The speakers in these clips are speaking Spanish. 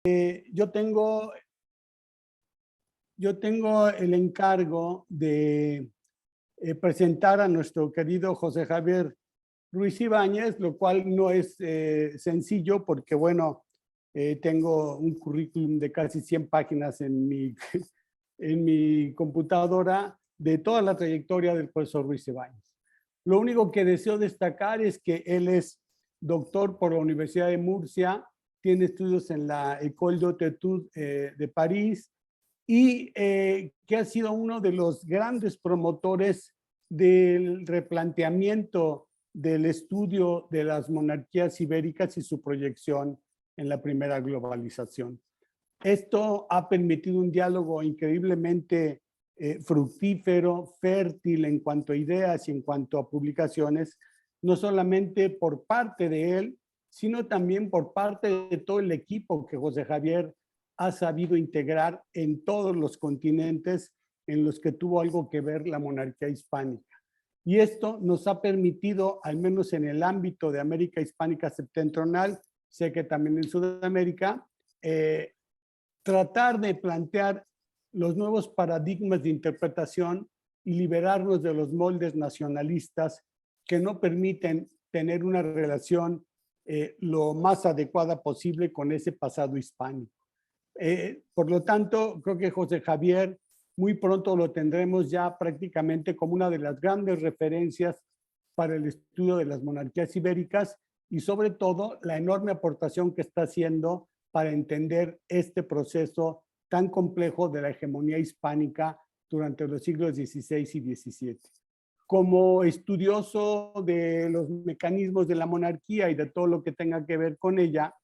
Yo tengo el encargo de presentar a nuestro querido José Javier Ruiz Ibáñez, lo cual no es sencillo porque, bueno, tengo un currículum de casi 100 páginas en mi computadora de toda la trayectoria del profesor Ruiz Ibáñez. Lo único que deseo destacar es que él es doctor por la Universidad de Murcia, tiene estudios en la École d'Haute Études de París y que ha sido uno de los grandes promotores del replanteamiento del estudio de las monarquías ibéricas y su proyección en la primera globalización. Esto ha permitido un diálogo increíblemente fructífero, fértil en cuanto a ideas y en cuanto a publicaciones, no solamente por parte de él, sino también por parte de todo el equipo que José Javier ha sabido integrar en todos los continentes en los que tuvo algo que ver la monarquía hispánica. Y esto nos ha permitido, al menos en el ámbito de América hispánica septentrional, sé que también en Sudamérica, tratar de plantear los nuevos paradigmas de interpretación y liberarnos de los moldes nacionalistas que no permiten tener una relación lo más adecuada posible con ese pasado hispánico. Por lo tanto, creo que José Javier muy pronto lo tendremos ya prácticamente como una de las grandes referencias para el estudio de las monarquías ibéricas y sobre todo la enorme aportación que está haciendo para entender este proceso tan complejo de la hegemonía hispánica durante los siglos XVI y XVII. Como estudioso de los mecanismos de la monarquía y de todo lo que tenga que ver con ella,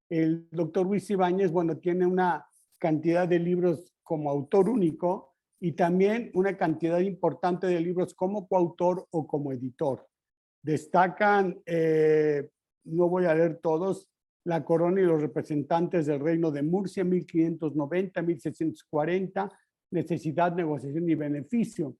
el doctor Ruiz Ibáñez, bueno, tiene una cantidad de libros como autor único y también una cantidad importante de libros como coautor o como editor. Destacan, no voy a leer todos, La corona y los representantes del reino de Murcia, 1590-1640, Necesidad, negociación y beneficio.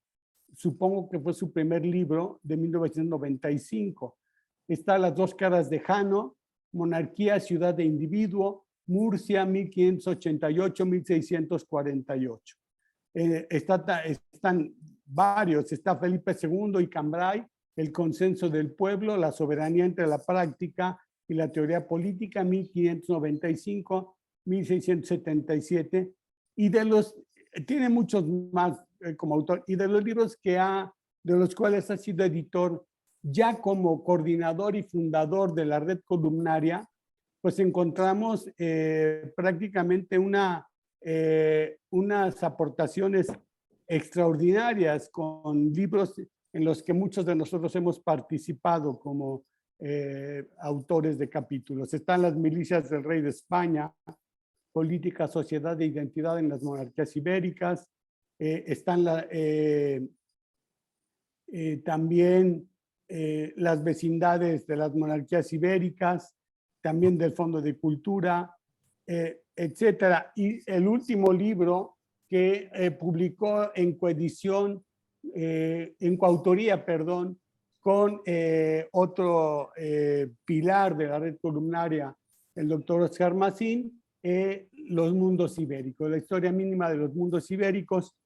Supongo que fue su primer libro de 1995. Está Las dos caras de Jano, Monarquía, ciudad de individuo, Murcia, 1588-1648. Están varios, está Felipe II y Cambrai, El consenso del pueblo, la soberanía entre la práctica y la teoría política, 1595-1677, y tiene muchos más como autor, y de los libros de los cuales ha sido editor ya como coordinador y fundador de la red columnaria, pues encontramos prácticamente unas aportaciones extraordinarias con libros en los que muchos de nosotros hemos participado como autores de capítulos. Están Las milicias del rey de España, Política, sociedad e identidad en las monarquías ibéricas. Están también las vecindades de las monarquías ibéricas, también del Fondo de Cultura, etcétera. Y el último libro que publicó en coedición, en coautoría, perdón, con otro pilar de la red columnaria, el doctor Oscar Macín, Los mundos ibéricos, la historia mínima de los mundos ibéricos,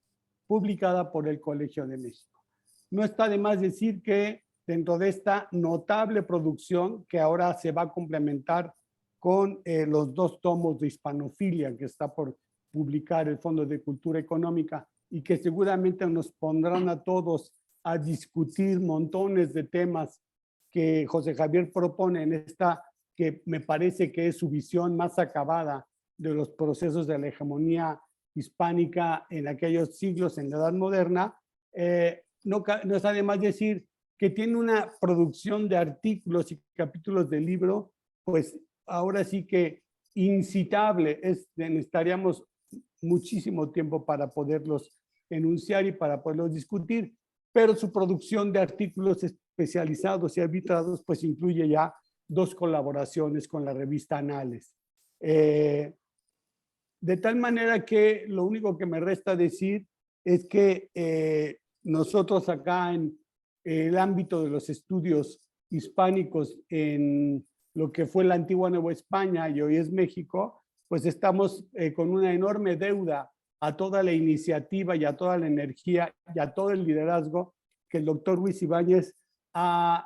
publicada por el Colegio de México. No está de más decir que dentro de esta notable producción, que ahora se va a complementar con los 2 tomos de Hispanofilia que está por publicar el Fondo de Cultura Económica y que seguramente nos pondrán a todos a discutir montones de temas que José Javier propone en esta, que me parece que es su visión más acabada de los procesos de la hegemonía hispánica en aquellos siglos en la Edad Moderna. No está de más decir que tiene una producción de artículos y capítulos del libro, pues ahora sí que incitable. Necesitaríamos muchísimo tiempo para poderlos enunciar y para poderlos discutir, pero su producción de artículos especializados y arbitrados pues incluye ya 2 colaboraciones con la revista Anales. De tal manera que lo único que me resta decir es que nosotros acá en el ámbito de los estudios hispánicos en lo que fue la antigua Nueva España y hoy es México, pues estamos con una enorme deuda a toda la iniciativa y a toda la energía y a todo el liderazgo que el doctor Ruiz Ibáñez ha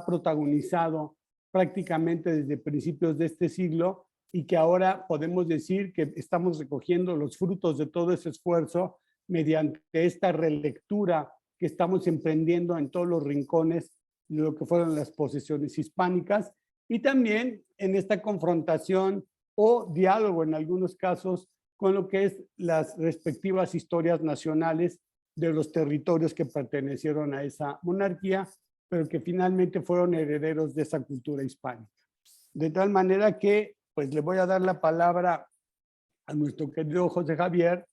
protagonizado prácticamente desde principios de este siglo y que ahora podemos decir que estamos recogiendo los frutos de todo ese esfuerzo mediante esta relectura que estamos emprendiendo en todos los rincones de lo que fueron las posesiones hispánicas y también en esta confrontación o diálogo en algunos casos con lo que es las respectivas historias nacionales de los territorios que pertenecieron a esa monarquía, pero que finalmente fueron herederos de esa cultura hispánica. De tal manera que, pues le voy a dar la palabra a nuestro querido José Javier,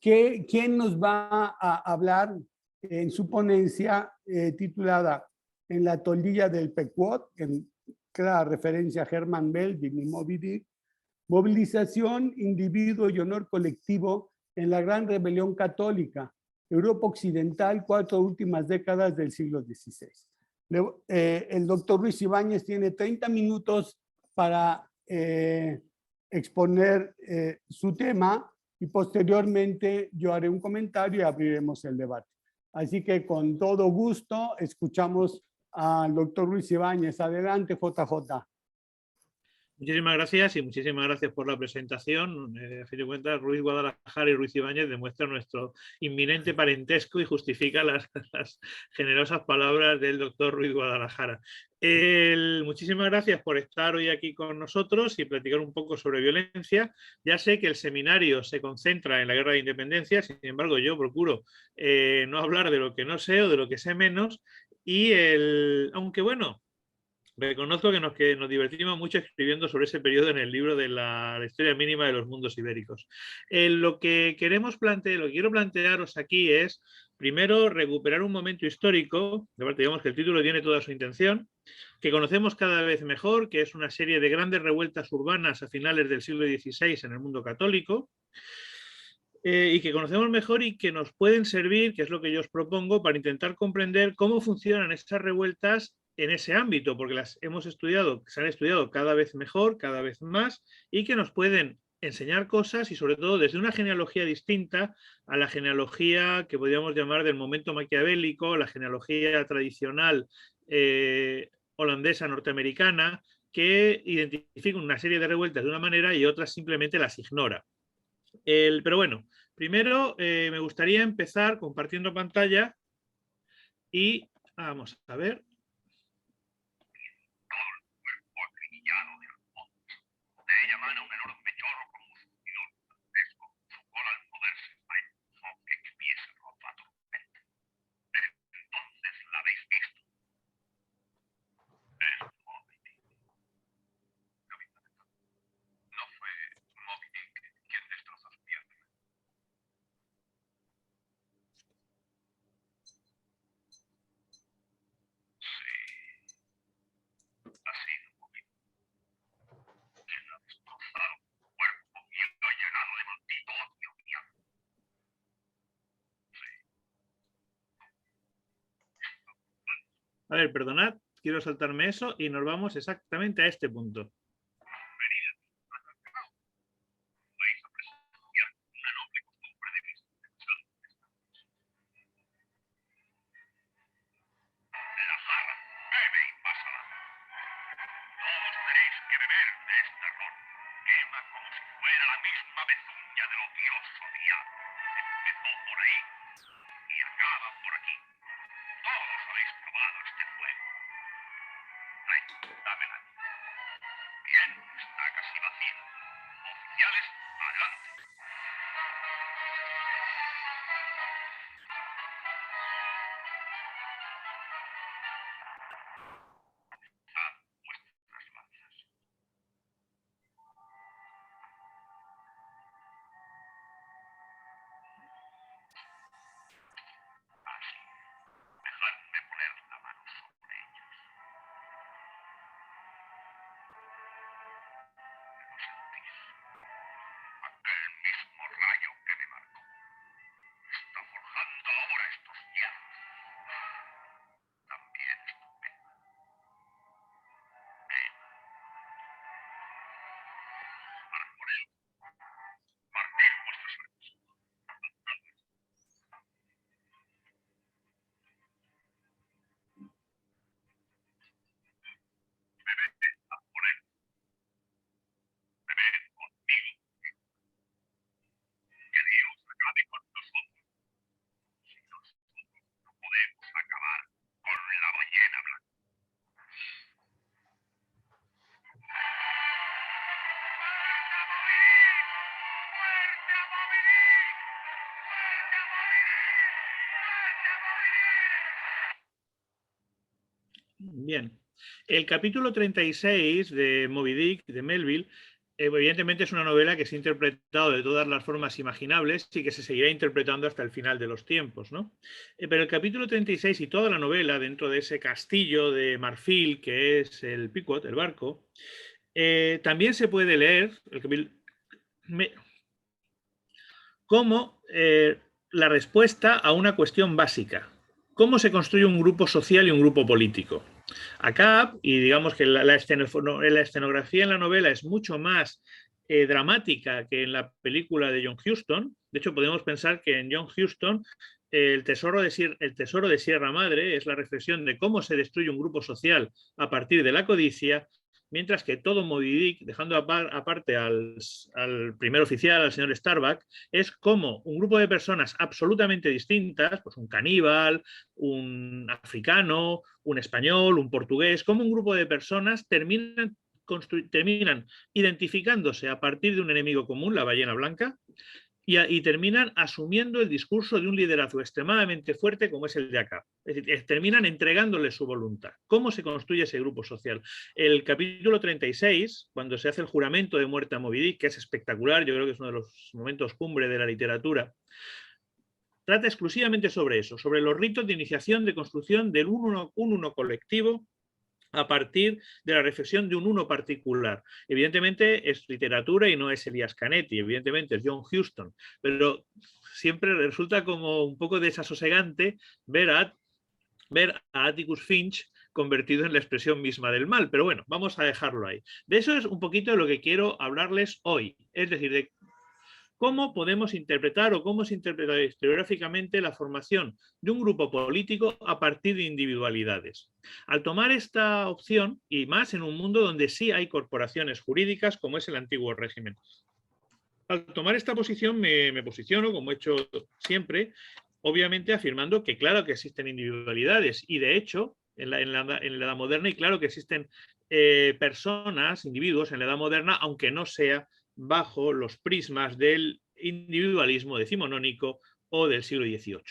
quien nos va a hablar en su ponencia titulada En la toldilla del Pequot, en clara referencia a Herman Melville y Moby Dick, movilización, individuo y honor colectivo en la gran rebelión católica, Europa Occidental, 4 últimas décadas del siglo XVI. El doctor Ruiz Ibáñez tiene 30 minutos para exponer su tema y posteriormente yo haré un comentario y abriremos el debate. Así que con todo gusto escuchamos al doctor Ruiz Ibáñez. Adelante, JJ. Muchísimas gracias y muchísimas gracias por la presentación. A fin de cuentas, Ruiz Guadalajara y Ruiz Ibáñez demuestran nuestro inminente parentesco y justifica las generosas palabras del doctor Ruiz Guadalajara. Muchísimas gracias por estar hoy aquí con nosotros y platicar un poco sobre violencia. Ya sé que el seminario se concentra en la guerra de independencia, sin embargo yo procuro no hablar de lo que no sé o de lo que sé menos y aunque bueno, reconozco que nos divertimos mucho escribiendo sobre ese periodo en el libro de la historia mínima de los mundos ibéricos. Lo que quiero plantearos aquí es, primero, recuperar un momento histórico, de parte, digamos que el título tiene toda su intención, que conocemos cada vez mejor, que es una serie de grandes revueltas urbanas a finales del siglo XVI en el mundo católico, y que conocemos mejor y que nos pueden servir, que es lo que yo os propongo, para intentar comprender cómo funcionan estas revueltas en ese ámbito, porque las hemos estudiado, se han estudiado cada vez mejor, cada vez más, y que nos pueden enseñar cosas y sobre todo desde una genealogía distinta a la genealogía que podríamos llamar del momento maquiavélico, la genealogía tradicional holandesa norteamericana, que identifica una serie de revueltas de una manera y otras simplemente las ignora. Pero bueno, primero me gustaría empezar compartiendo pantalla y vamos a ver. A ver, perdonad, quiero saltarme eso y nos vamos exactamente a este punto. Bien. El capítulo 36 de Moby Dick, de Melville, evidentemente es una novela que se ha interpretado de todas las formas imaginables y que se seguirá interpretando hasta el final de los tiempos, ¿no? Pero el capítulo 36 y toda la novela dentro de ese castillo de marfil que es el Pequod, el barco, también se puede leer como la respuesta a una cuestión básica. ¿Cómo se construye un grupo social y un grupo político? Acá, y digamos que la escenografía en la novela es mucho más dramática que en la película de John Huston. De hecho, podemos pensar que en John Huston el tesoro de Sierra Madre es la reflexión de cómo se destruye un grupo social a partir de la codicia, mientras que todo Moby Dick, dejando aparte al primer oficial, al señor Starbuck, es como un grupo de personas absolutamente distintas, pues un caníbal, un africano, un español, un portugués, como un grupo de personas terminan identificándose a partir de un enemigo común, la ballena blanca, y terminan asumiendo el discurso de un liderazgo extremadamente fuerte como es el de acá. Es decir, terminan entregándole su voluntad. ¿Cómo se construye ese grupo social? El capítulo 36, cuando se hace el juramento de muerte a Moby Dick, que es espectacular, yo creo que es uno de los momentos cumbre de la literatura, trata exclusivamente sobre eso, sobre los ritos de iniciación de construcción del un uno colectivo a partir de la reflexión de un uno particular. Evidentemente es literatura y no es Elias Canetti, evidentemente es John Huston, pero siempre resulta como un poco desasosegante ver a Atticus Finch convertido en la expresión misma del mal, pero bueno, vamos a dejarlo ahí. De eso es un poquito de lo que quiero hablarles hoy, es decir, de cómo podemos interpretar o cómo se interpreta historiográficamente la formación de un grupo político a partir de individualidades. Al tomar esta opción, y más en un mundo donde sí hay corporaciones jurídicas como es el antiguo régimen, al tomar esta posición me posiciono, como he hecho siempre, obviamente afirmando que claro que existen individualidades y de hecho en la Edad Moderna, y claro que existen personas, individuos en la Edad Moderna, aunque no sea bajo los prismas del individualismo decimonónico o del siglo XVIII.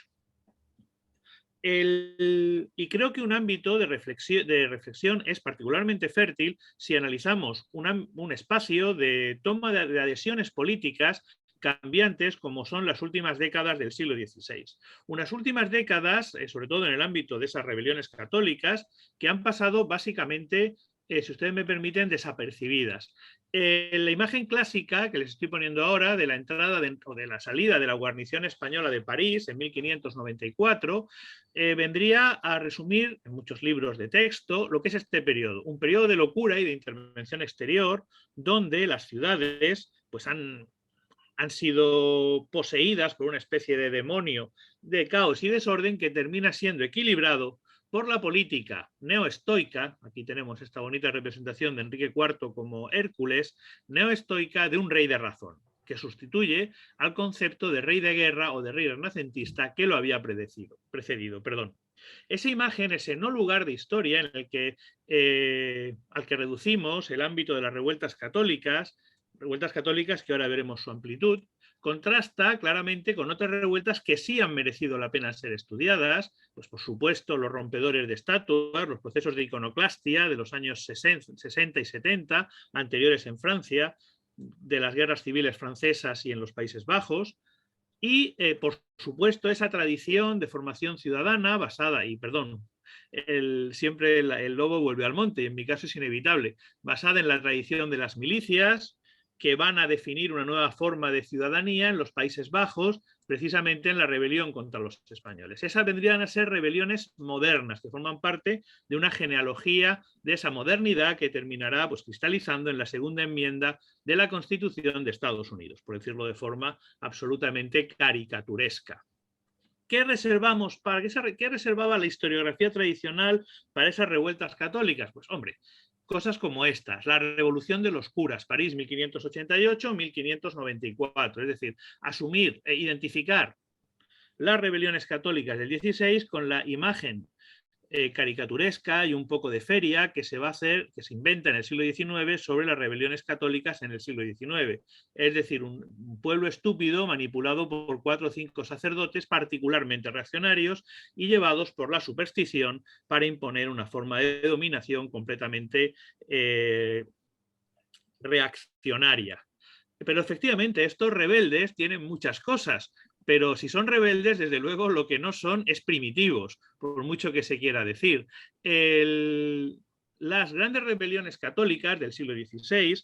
Y creo que un ámbito de reflexión es particularmente fértil si analizamos un espacio de toma de adhesiones políticas cambiantes como son las últimas décadas del siglo XVI. Unas últimas décadas, sobre todo en el ámbito de esas rebeliones católicas, que han pasado básicamente, si ustedes me permiten, desapercibidas. La imagen clásica que les estoy poniendo ahora de la entrada o de la salida de la guarnición española de París en 1594 vendría a resumir en muchos libros de texto lo que es este periodo, un periodo de locura y de intervención exterior donde las ciudades pues han sido poseídas por una especie de demonio de caos y desorden que termina siendo equilibrado por la política neoestoica. Aquí tenemos esta bonita representación de Enrique IV como Hércules, neoestoica de un rey de razón, que sustituye al concepto de rey de guerra o de rey renacentista que lo había precedido. Esa imagen, ese no lugar de historia en el que, al que reducimos el ámbito de las revueltas católicas que ahora veremos su amplitud, contrasta claramente con otras revueltas que sí han merecido la pena ser estudiadas, pues por supuesto los rompedores de estatuas, los procesos de iconoclastia de los años 60 y 70, anteriores en Francia, de las guerras civiles francesas y en los Países Bajos, y por supuesto esa tradición de formación ciudadana basada, siempre el lobo vuelve al monte, y en mi caso es inevitable, basada en la tradición de las milicias, que van a definir una nueva forma de ciudadanía en los Países Bajos, precisamente en la rebelión contra los españoles. Esas vendrían a ser rebeliones modernas, que forman parte de una genealogía de esa modernidad que terminará pues, cristalizando en la segunda enmienda de la Constitución de Estados Unidos, por decirlo de forma absolutamente caricaturesca. ¿Qué reservaba la historiografía tradicional para esas revueltas católicas? Pues hombre, cosas como estas, la revolución de los curas, París 1588-1594, es decir, asumir e identificar las rebeliones católicas del XVI con la imagen caricaturesca y un poco de feria que se va a hacer, que se inventa en el siglo XIX sobre las rebeliones católicas en el siglo XIX. Es decir, un pueblo estúpido manipulado por 4 o 5 sacerdotes particularmente reaccionarios y llevados por la superstición para imponer una forma de dominación completamente reaccionaria. Pero efectivamente estos rebeldes tienen muchas cosas, pero si son rebeldes, desde luego lo que no son es primitivos, por mucho que se quiera decir. Las grandes rebeliones católicas del siglo XVI,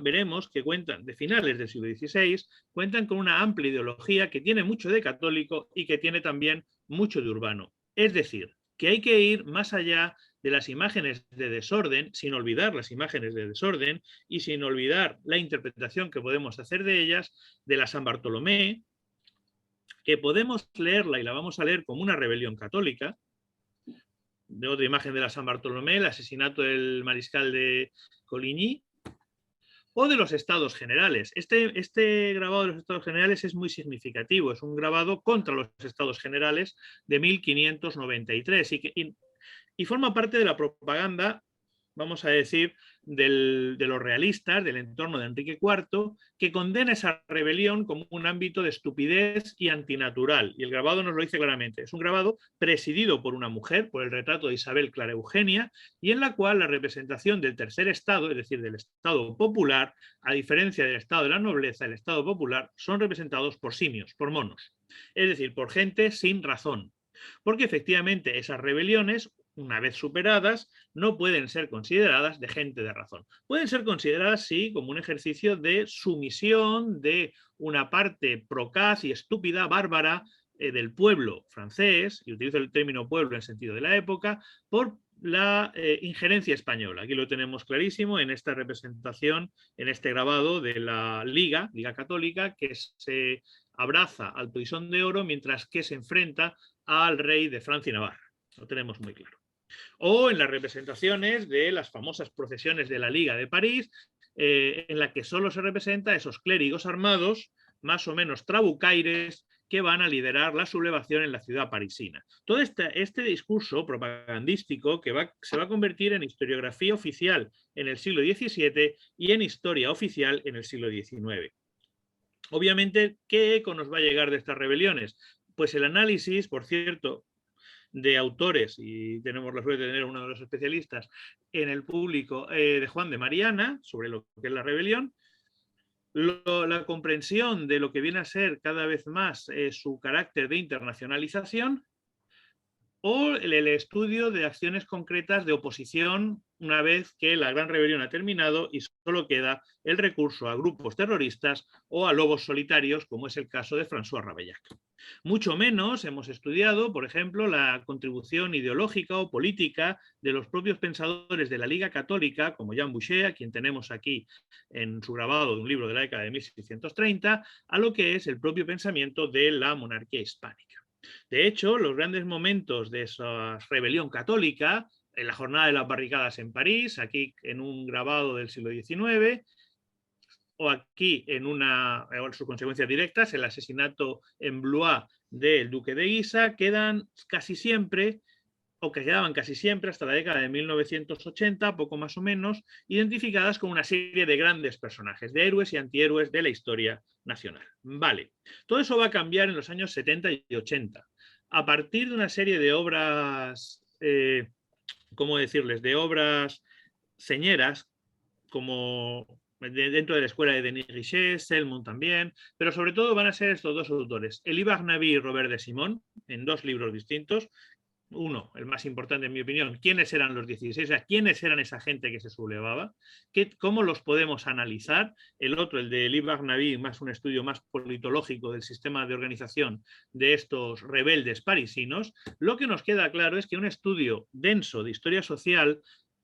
veremos que cuentan, de finales del siglo XVI, cuentan con una amplia ideología que tiene mucho de católico y que tiene también mucho de urbano. Es decir, que hay que ir más allá de las imágenes de desorden, sin olvidar las imágenes de desorden y sin olvidar la interpretación que podemos hacer de ellas, de la San Bartolomé, que podemos leerla y la vamos a leer como una rebelión católica. De otra imagen de la San Bartolomé, el asesinato del mariscal de Coligny, o de los estados generales. Este grabado de los estados generales es muy significativo, es un grabado contra los estados generales de 1593 y forma parte de la propaganda, vamos a decir, de los realistas, del entorno de Enrique IV, que condena esa rebelión como un ámbito de estupidez y antinatural. Y el grabado nos lo dice claramente. Es un grabado presidido por una mujer, por el retrato de Isabel Clara Eugenia, y en la cual la representación del tercer estado, es decir, del estado popular, a diferencia del estado de la nobleza, el estado popular, son representados por simios, por monos. Es decir, por gente sin razón. Porque efectivamente esas rebeliones, una vez superadas, no pueden ser consideradas de gente de razón. Pueden ser consideradas, sí, como un ejercicio de sumisión de una parte procaz y estúpida, bárbara, del pueblo francés, y utilizo el término pueblo en el sentido de la época, por la injerencia española. Aquí lo tenemos clarísimo en esta representación, en este grabado de la Liga Católica, que se abraza al Toisón de Oro mientras que se enfrenta al rey de Francia y Navarra. Lo tenemos muy claro. O en las representaciones de las famosas procesiones de la Liga de París, en la que solo se representa a esos clérigos armados, más o menos trabucaires, que van a liderar la sublevación en la ciudad parisina. Todo este discurso propagandístico que se va a convertir en historiografía oficial en el siglo XVII y en historia oficial en el siglo XIX. Obviamente, ¿qué eco nos va a llegar de estas rebeliones? Pues el análisis, por cierto, de autores, y tenemos la suerte de tener uno de los especialistas en el público, de Juan de Mariana, sobre lo que es la rebelión, la comprensión de lo que viene a ser cada vez más su carácter de internacionalización, o el estudio de acciones concretas de oposición una vez que la gran rebelión ha terminado y solo queda el recurso a grupos terroristas o a lobos solitarios, como es el caso de François Ravaillac. Mucho menos hemos estudiado, por ejemplo, la contribución ideológica o política de los propios pensadores de la Liga Católica, como Jean Boucher, a quien tenemos aquí en su grabado de un libro de la década de 1630, a lo que es el propio pensamiento de la monarquía hispánica. De hecho, los grandes momentos de esa rebelión católica, en la jornada de las barricadas en París, aquí en un grabado del siglo XIX, o aquí en sus consecuencias directas, el asesinato en Blois del duque de Guisa, quedan casi siempre, o que quedaban casi siempre hasta la década de 1980, poco más o menos, identificadas con una serie de grandes personajes, de héroes y antihéroes de la historia nacional. Vale, todo eso va a cambiar en los años 70 y 80. A partir de una serie de obras, ¿cómo decirles?, de obras señeras, como dentro de la escuela de Denis Richet, Selmon también, pero sobre todo van a ser estos dos autores, Elie Barnaby y Robert de Simon, en dos libros distintos. Uno, el más importante en mi opinión, ¿quiénes eran los 16? O sea, ¿quiénes eran esa gente que se sublevaba? ¿Cómo los podemos analizar? El otro, el de Elie Barnaby, más un estudio más politológico del sistema de organización de estos rebeldes parisinos. Lo que nos queda claro es que un estudio denso de historia social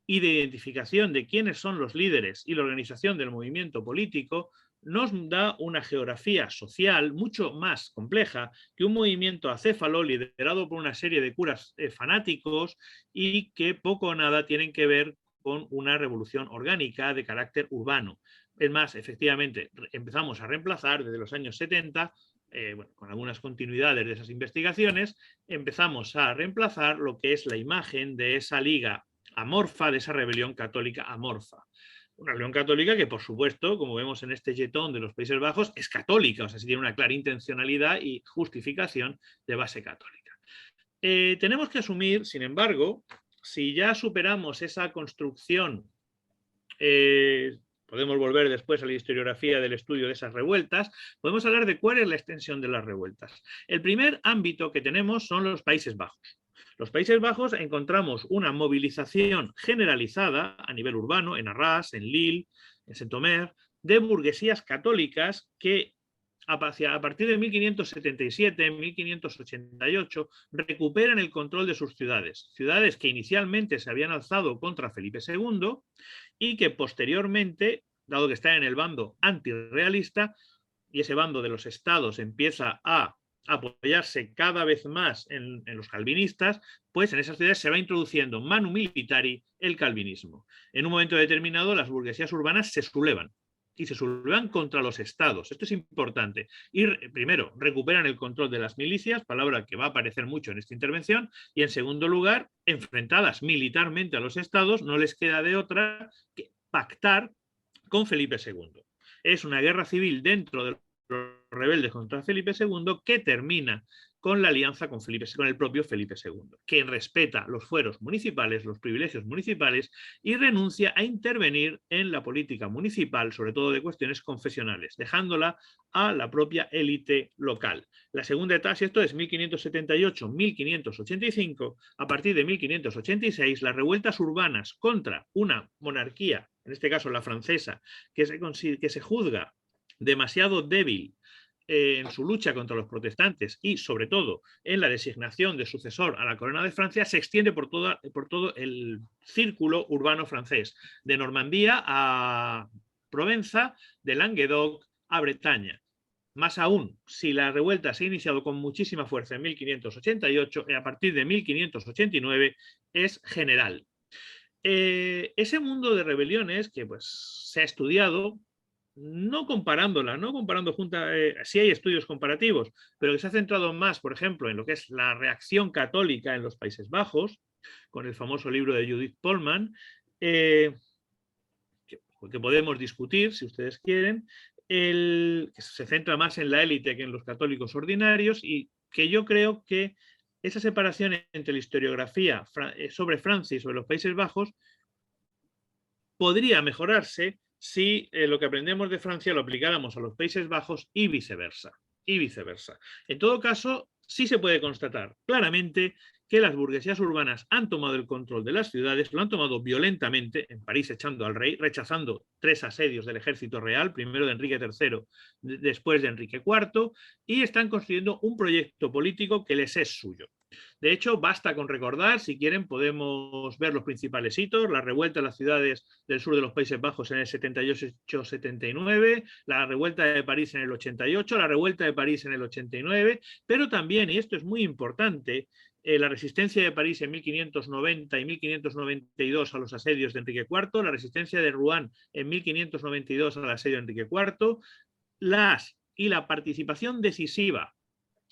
y de identificación de quiénes son los líderes y la organización del movimiento político nos da una geografía social mucho más compleja que un movimiento acéfalo liderado por una serie de curas fanáticos y que poco o nada tienen que ver con una revolución orgánica de carácter urbano. Es más, efectivamente, empezamos a reemplazar desde los años 70 bueno, con algunas continuidades de esas investigaciones, empezamos a reemplazar lo que es la imagen de esa liga amorfa, de esa rebelión católica amorfa. Una rebelión católica que, por supuesto, como vemos en este jetón de los Países Bajos, es católica, o sea, sí tiene una clara intencionalidad y justificación de base católica. Tenemos que asumir, sin embargo, si ya superamos esa construcción, podemos volver después a la historiografía del estudio de esas revueltas, podemos hablar de cuál es la extensión de las revueltas. El primer ámbito que tenemos son los Países Bajos. Los Países Bajos encontramos una movilización generalizada a nivel urbano, en Arras, en Lille, en Saint-Omer, de burguesías católicas que a partir de 1577, 1588, recuperan el control de sus ciudades. Ciudades que inicialmente se habían alzado contra Felipe II y que posteriormente, dado que están en el bando antirrealista, y ese bando de los estados empieza a apoyarse cada vez más en los calvinistas, pues en esas ciudades se va introduciendo manu militari el calvinismo. En un momento determinado las burguesías urbanas se sublevan y se sublevan contra los estados. Esto es importante. Y primero, recuperan el control de las milicias, palabra que va a aparecer mucho en esta intervención, y en segundo lugar, enfrentadas militarmente a los estados, no les queda de otra que pactar con Felipe II. Es una guerra civil dentro de los rebeldes contra Felipe II que termina con la alianza con el propio Felipe II, que respeta los fueros municipales, los privilegios municipales y renuncia a intervenir en la política municipal, sobre todo de cuestiones confesionales, dejándola a la propia élite local. La segunda etapa, esto es 1578-1585, a partir de 1586, las revueltas urbanas contra una monarquía, en este caso la francesa, que se juzga demasiado débil en su lucha contra los protestantes y sobre todo en la designación de sucesor a la corona de Francia, se extiende por todo el círculo urbano francés, de Normandía a Provenza, de Languedoc a Bretaña. Más aún, si la revuelta se ha iniciado con muchísima fuerza en 1588, a partir de 1589 es general. Ese mundo de rebeliones que pues, se ha estudiado, no comparando sí hay estudios comparativos, pero que se ha centrado más, por ejemplo, en lo que es la reacción católica en los Países Bajos, con el famoso libro de Judith Polman, que podemos discutir si ustedes quieren, que se centra más en la élite que en los católicos ordinarios, y que yo creo que esa separación entre la historiografía sobre Francia y sobre los Países Bajos podría mejorarse si lo que aprendemos de Francia lo aplicáramos a los Países Bajos y viceversa. En todo caso, sí se puede constatar claramente que las burguesías urbanas han tomado el control de las ciudades, lo han tomado violentamente, en París echando al rey, rechazando 3 asedios del ejército real, primero de Enrique III, después de Enrique IV, y están construyendo un proyecto político que les es suyo. De hecho, basta con recordar, si quieren podemos ver los principales hitos, la revuelta en las ciudades del sur de los Países Bajos en el 78-79, la revuelta de París en el 88, la revuelta de París en el 89, pero también, y esto es muy importante, la resistencia de París en 1590 y 1592 a los asedios de Enrique IV, la resistencia de Rouen en 1592 al asedio de Enrique IV, y la participación decisiva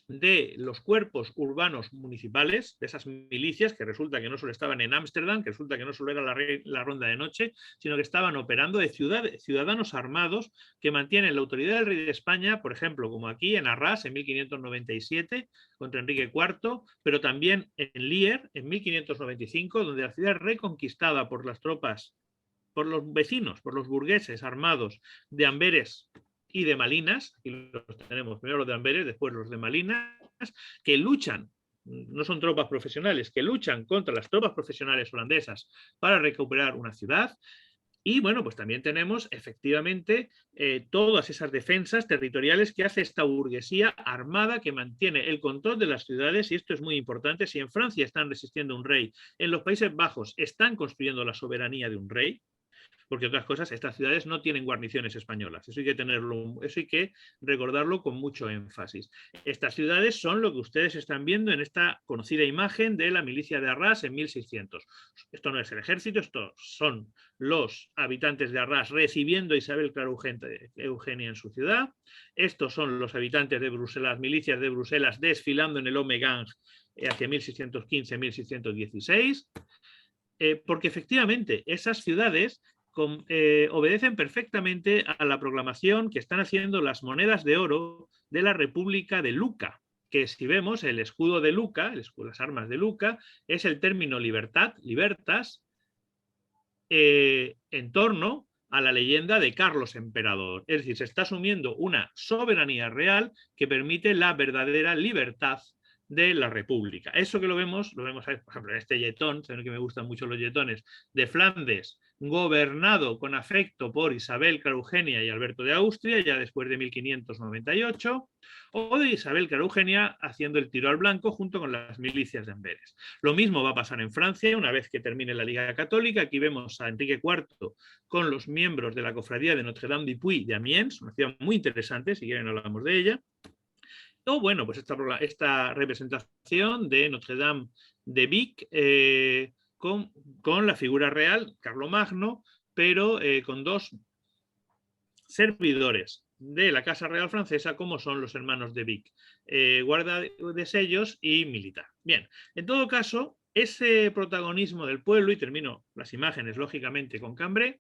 de los cuerpos urbanos municipales, de esas milicias que resulta que no solo estaban en Ámsterdam, que resulta que no solo era la ronda de noche, sino que estaban operando de ciudadanos armados que mantienen la autoridad del rey de España, por ejemplo, como aquí en Arras en 1597 contra Enrique IV, pero también en Lier en 1595, donde la ciudad es reconquistada por las tropas, por los vecinos, por los burgueses armados de Amberes y de Malinas, aquí los tenemos, primero los de Amberes, después los de Malinas, que luchan, no son tropas profesionales, que luchan contra las tropas profesionales holandesas para recuperar una ciudad. Y bueno, pues también tenemos efectivamente todas esas defensas territoriales que hace esta burguesía armada que mantiene el control de las ciudades, y esto es muy importante. Si en Francia están resistiendo a un rey, en los Países Bajos están construyendo la soberanía de un rey. porque otras cosas, estas ciudades no tienen guarniciones españolas. Eso hay que tenerlo, eso hay que recordarlo con mucho énfasis. Estas ciudades son lo que ustedes están viendo en esta conocida imagen de la milicia de Arrás en 1600. Esto no es el ejército, esto son los habitantes de Arrás recibiendo a Isabel Clara Eugenia en su ciudad. Estos son los habitantes de Bruselas, las milicias de Bruselas desfilando en el Omegang hacia 1615-1616. Porque efectivamente esas ciudades obedecen perfectamente a la proclamación que están haciendo las monedas de oro de la República de Luca, que si vemos el escudo de Luca, las armas de Luca, es el término libertad, libertas, en torno a la leyenda de Carlos Emperador. Es decir, se está asumiendo una soberanía real que permite la verdadera libertad de la República. Eso que lo vemos, por ejemplo, en este yetón, saben que me gustan mucho los yetones, de Flandes, gobernado con afecto por Isabel Clara Eugenia y Alberto de Austria, ya después de 1598, o de Isabel Clara Eugenia haciendo el tiro al blanco junto con las milicias de Amberes. Lo mismo va a pasar en Francia una vez que termine la Liga Católica. Aquí vemos a Enrique IV con los miembros de la cofradía de Notre-Dame du Puy de Amiens, una ciudad muy interesante, si quieren hablamos de ella. O bueno, pues esta representación de Notre-Dame de Vic con la figura real, Carlomagno, pero con dos servidores de la Casa Real Francesa, como son los hermanos de Vic, guarda de sellos y militar. Bien, en todo caso, ese protagonismo del pueblo, y termino las imágenes lógicamente con Cambrai,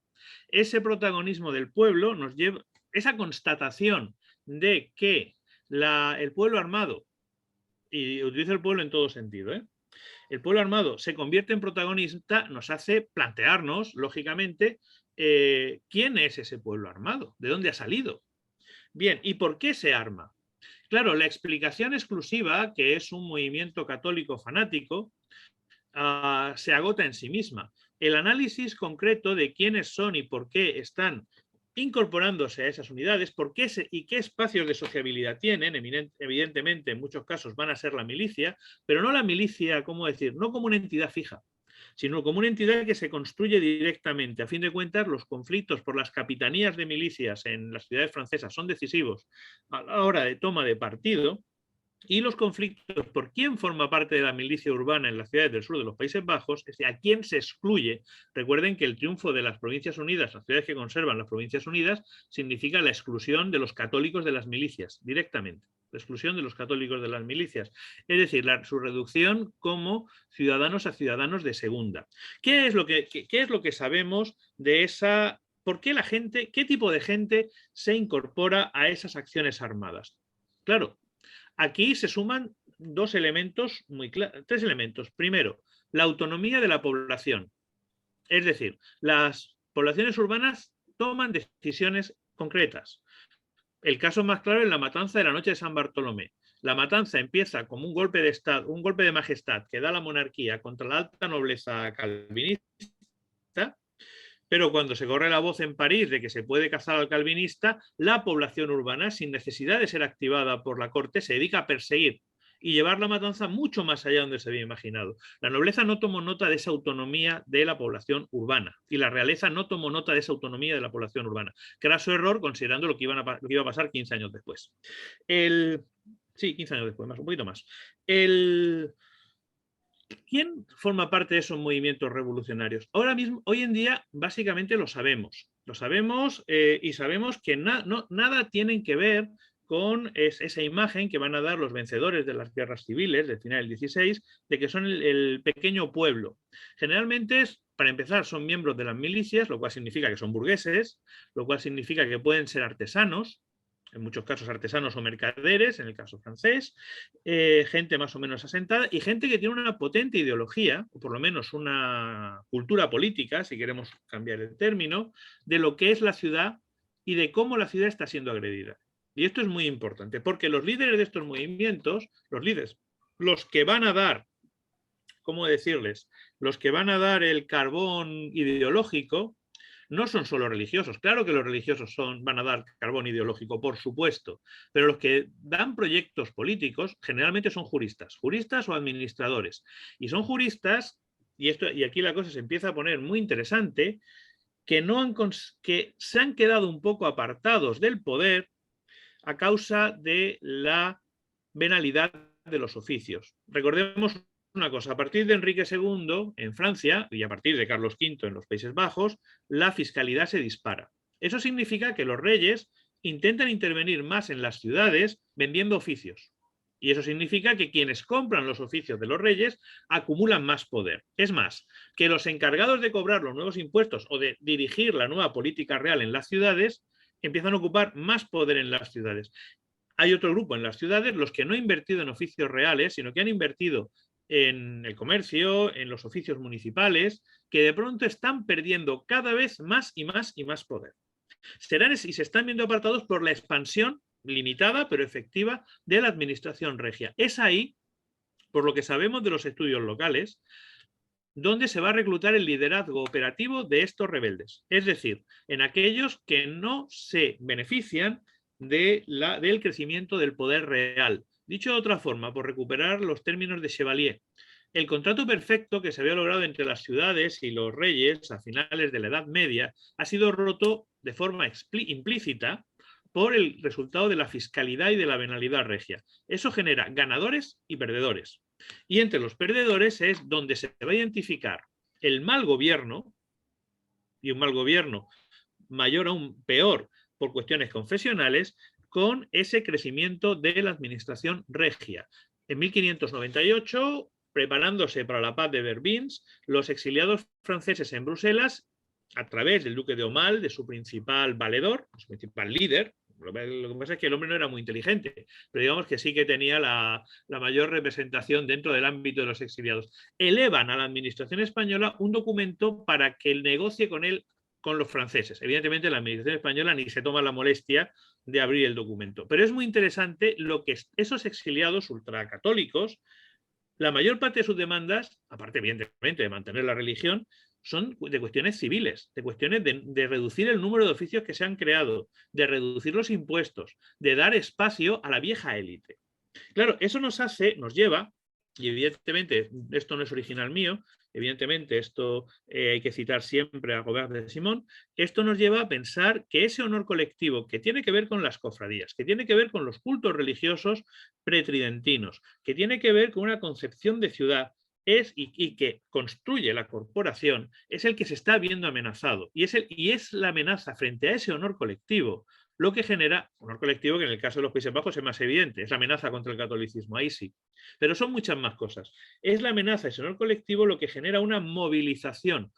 ese protagonismo del pueblo nos lleva, esa constatación de que el pueblo armado, y utilizo el pueblo en todo sentido, el pueblo armado se convierte en protagonista, nos hace plantearnos, lógicamente, quién es ese pueblo armado, de dónde ha salido. Bien, ¿y por qué se arma? Claro, la explicación exclusiva, que es un movimiento católico fanático, se agota en sí misma. El análisis concreto de quiénes son y por qué están incorporándose a esas unidades, por qué y qué espacios de sociabilidad tienen, evidentemente en muchos casos van a ser la milicia, pero no la milicia, ¿cómo decir? No como una entidad fija, sino como una entidad que se construye directamente. A fin de cuentas, los conflictos por las capitanías de milicias en las ciudades francesas son decisivos a la hora de toma de partido, y los conflictos por quién forma parte de la milicia urbana en las ciudades del sur de los Países Bajos, es decir, a quién se excluye. Recuerden que el triunfo de las Provincias Unidas, las ciudades que conservan las Provincias Unidas, significa la exclusión de los católicos de las milicias, directamente. La exclusión de los católicos de las milicias. Es decir, su reducción como ciudadanos a ciudadanos de segunda. ¿Qué es lo que sabemos de esa? ¿Por qué la gente, qué tipo de gente se incorpora a esas acciones armadas? Claro, aquí se suman tres elementos. Primero, la autonomía de la población. Es decir, las poblaciones urbanas toman decisiones concretas. El caso más claro es la matanza de la noche de San Bartolomé. La matanza empieza como un golpe de estado, un golpe de majestad que da la monarquía contra la alta nobleza calvinista, pero cuando se corre la voz en París de que se puede cazar al calvinista, la población urbana, sin necesidad de ser activada por la corte, se dedica a perseguir y llevar la matanza mucho más allá de donde se había imaginado. La nobleza no tomó nota de esa autonomía de la población urbana y la realeza no tomó nota de esa autonomía de la población urbana. Craso error considerando lo que iba a pasar 15 años después. Sí, 15 años después, un poquito más. ¿Quién forma parte de esos movimientos revolucionarios? Ahora mismo, hoy en día, básicamente lo sabemos y sabemos que nada tienen que ver con esa imagen que van a dar los vencedores de las guerras civiles del final del 16, de que son el pequeño pueblo. Generalmente, para empezar, son miembros de las milicias, lo cual significa que son burgueses, lo cual significa que pueden ser artesanos, en muchos casos artesanos o mercaderes, en el caso francés, gente más o menos asentada y gente que tiene una potente ideología, o por lo menos una cultura política, si queremos cambiar el término, de lo que es la ciudad y de cómo la ciudad está siendo agredida. Y esto es muy importante, porque los líderes de estos movimientos, los que van a dar, ¿cómo decirles? Los que van a dar el carbón ideológico, no son solo religiosos. Claro que los religiosos van a dar carbón ideológico, por supuesto, pero los que dan proyectos políticos generalmente son juristas o administradores. Y son juristas, y aquí la cosa se empieza a poner muy interesante, que se han quedado un poco apartados del poder a causa de la venalidad de los oficios. Recordemos una cosa, a partir de Enrique II en Francia y a partir de Carlos V en los Países Bajos, la fiscalidad se dispara. Eso significa que los reyes intentan intervenir más en las ciudades vendiendo oficios. Y eso significa que quienes compran los oficios de los reyes acumulan más poder. Es más, que los encargados de cobrar los nuevos impuestos o de dirigir la nueva política real en las ciudades empiezan a ocupar más poder en las ciudades. Hay otro grupo en las ciudades, los que no han invertido en oficios reales, sino que han invertido en el comercio, en los oficios municipales, que de pronto están perdiendo cada vez más y más y más poder. Y se están viendo apartados por la expansión limitada pero efectiva de la administración regia. Es ahí, por lo que sabemos de los estudios locales, donde se va a reclutar el liderazgo operativo de estos rebeldes, es decir, en aquellos que no se benefician del crecimiento del poder real. Dicho de otra forma, por recuperar los términos de Chevalier, el contrato perfecto que se había logrado entre las ciudades y los reyes a finales de la Edad Media ha sido roto de forma implícita por el resultado de la fiscalidad y de la venalidad regia. Eso genera ganadores y perdedores. Y entre los perdedores es donde se va a identificar el mal gobierno, y un mal gobierno mayor aún peor por cuestiones confesionales, con ese crecimiento de la administración regia. En 1598, preparándose para la paz de Vervins, los exiliados franceses en Bruselas, a través del duque de Aumale, de su principal valedor, su principal líder, lo que pasa es que el hombre no era muy inteligente, pero digamos que sí que tenía la mayor representación dentro del ámbito de los exiliados. Elevan a la administración española un documento para que negocie con los franceses. Evidentemente la administración española ni se toma la molestia de abrir el documento. Pero es muy interesante lo que esos exiliados ultracatólicos, la mayor parte de sus demandas, aparte evidentemente de mantener la religión, son de cuestiones civiles, de cuestiones de reducir el número de oficios que se han creado, de reducir los impuestos, de dar espacio a la vieja élite. Claro, eso nos lleva, y evidentemente esto no es original mío, evidentemente esto hay que citar siempre a Gobert de Simón, esto nos lleva a pensar que ese honor colectivo que tiene que ver con las cofradías, que tiene que ver con los cultos religiosos pretridentinos, que tiene que ver con una concepción de ciudad, y que construye la corporación, es el que se está viendo amenazado. Y es la amenaza frente a ese honor colectivo lo que genera honor colectivo, que en el caso de los Países Bajos es más evidente, es la amenaza contra el catolicismo, ahí sí. Pero son muchas más cosas. Es la amenaza, ese honor colectivo, lo que genera una movilización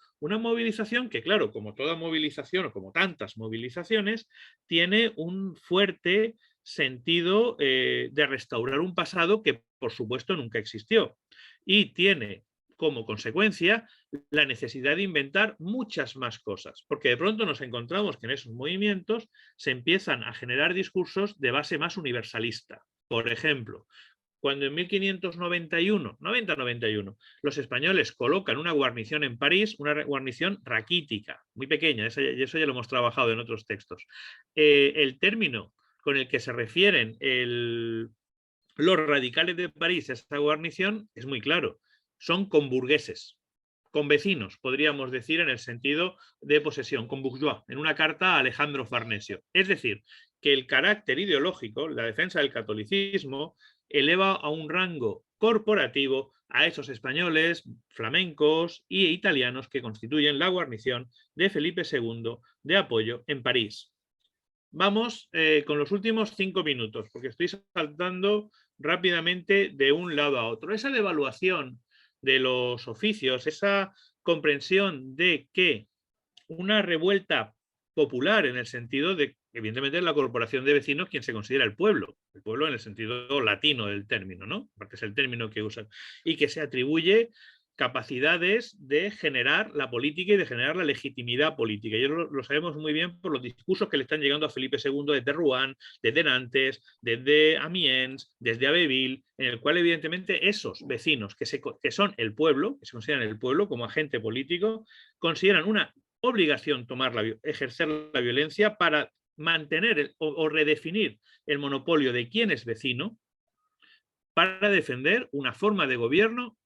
que, claro, como toda movilización o como tantas movilizaciones, tiene un fuerte sentido de restaurar un pasado que, por supuesto, nunca existió. Y tiene como consecuencia la necesidad de inventar muchas más cosas, porque de pronto nos encontramos que en esos movimientos se empiezan a generar discursos de base más universalista. Por ejemplo, cuando en 1591, 90-91, los españoles colocan una guarnición en París, una guarnición raquítica, muy pequeña, eso ya lo hemos trabajado en otros textos. El término con el que se refieren los radicales de París a esta guarnición es muy claro. Son conburgueses, convecinos, podríamos decir en el sentido de posesión, con bourgeois, en una carta a Alejandro Farnesio. Es decir, que el carácter ideológico, la defensa del catolicismo, eleva a un rango corporativo a esos españoles, flamencos e italianos que constituyen la guarnición de Felipe II de apoyo en París. Vamos con los últimos 5 minutos, porque estoy saltando rápidamente de un lado a otro. Esa devaluación de los oficios, esa comprensión de que una revuelta popular en el sentido de, evidentemente, la corporación de vecinos quien se considera el pueblo en el sentido latino del término, ¿no? Porque es el término que usan, y que se atribuye capacidades de generar la política y de generar la legitimidad política. Y eso lo sabemos muy bien por los discursos que le están llegando a Felipe II desde Rouen, desde Nantes, desde Amiens, desde Abbeville, en el cual evidentemente esos vecinos que son el pueblo, que se consideran el pueblo como agente político, consideran una obligación ejercer la violencia para mantener o redefinir el monopolio de quién es vecino, para defender una forma de gobierno,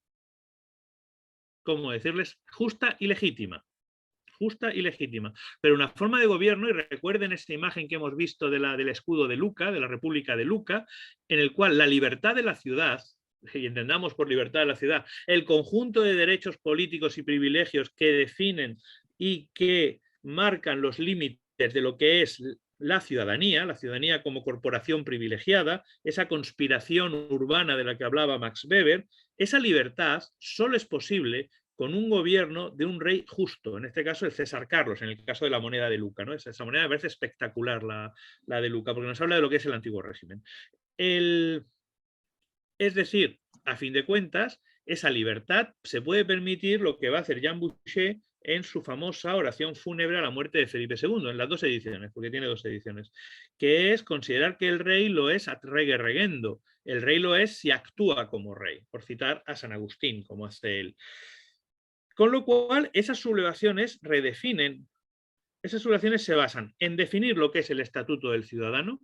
como decirles, justa y legítima. justa y legítima, pero una forma de gobierno, y recuerden esta imagen que hemos visto del escudo de Lucca, de la República de Lucca, en el cual la libertad de la ciudad, y entendamos por libertad de la ciudad, el conjunto de derechos políticos y privilegios que definen y que marcan los límites de lo que es la ciudadanía como corporación privilegiada, esa conspiración urbana de la que hablaba Max Weber, esa libertad solo es posible con un gobierno de un rey justo, en este caso el César Carlos, en el caso de la moneda de Lucca, ¿no? Esa moneda me parece espectacular, la de Lucca, porque nos habla de lo que es el antiguo régimen. Es decir, a fin de cuentas, esa libertad se puede permitir lo que va a hacer Jean Boucher en su famosa oración fúnebre a la muerte de Felipe II, en las 2 ediciones, porque tiene 2 ediciones, que es considerar que el rey lo es ad rege regendo, el rey lo es si actúa como rey, por citar a San Agustín, como hace él. Con lo cual, esas sublevaciones se basan en definir lo que es el estatuto del ciudadano,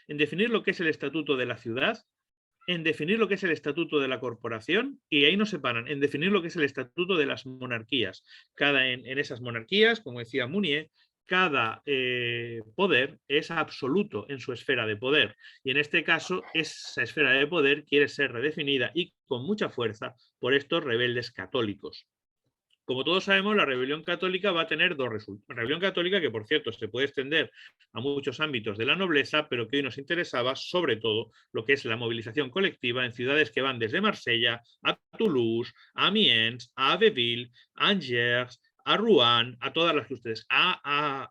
en definir lo que es el estatuto de la ciudad, en definir lo que es el estatuto de la corporación, y ahí nos separan, en definir lo que es el estatuto de las monarquías. En esas monarquías, como decía Mounier, cada poder es absoluto en su esfera de poder, y en este caso esa esfera de poder quiere ser redefinida y con mucha fuerza por estos rebeldes católicos. Como todos sabemos, la rebelión católica va a tener 2 resultados. Rebelión católica que, por cierto, se puede extender a muchos ámbitos de la nobleza, pero que hoy nos interesaba sobre todo lo que es la movilización colectiva en ciudades que van desde Marsella a Toulouse, a Amiens, a Abbeville, a Angers, a Rouen, a todas las que ustedes, a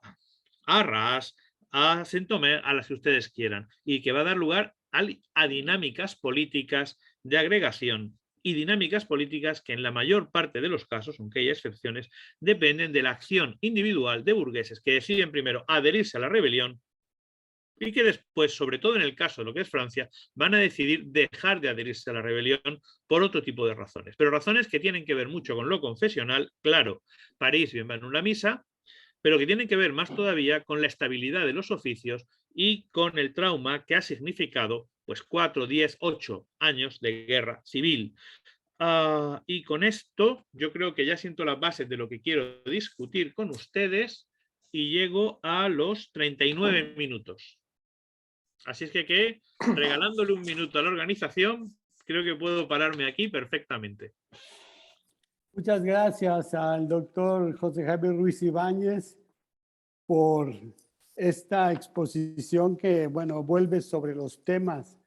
Arras, a Saint-Omer, a las que ustedes quieran, y que va a dar lugar a dinámicas políticas de agregación y dinámicas políticas que en la mayor parte de los casos, aunque hay excepciones, dependen de la acción individual de burgueses que deciden primero adherirse a la rebelión y que después, sobre todo en el caso de lo que es Francia, van a decidir dejar de adherirse a la rebelión por otro tipo de razones, pero razones que tienen que ver mucho con lo confesional. Claro, París bien va en una misa, pero que tienen que ver más todavía con la estabilidad de los oficios y con el trauma que ha significado pues 4, 10, 8 años de guerra civil. Y con esto yo creo que ya siento las bases de lo que quiero discutir con ustedes y llego a los 39 minutos. Así es que regalándole un minuto a la organización, creo que puedo pararme aquí perfectamente. Muchas gracias al doctor José Javier Ruiz Ibáñez por esta exposición que, bueno, vuelve sobre los temas,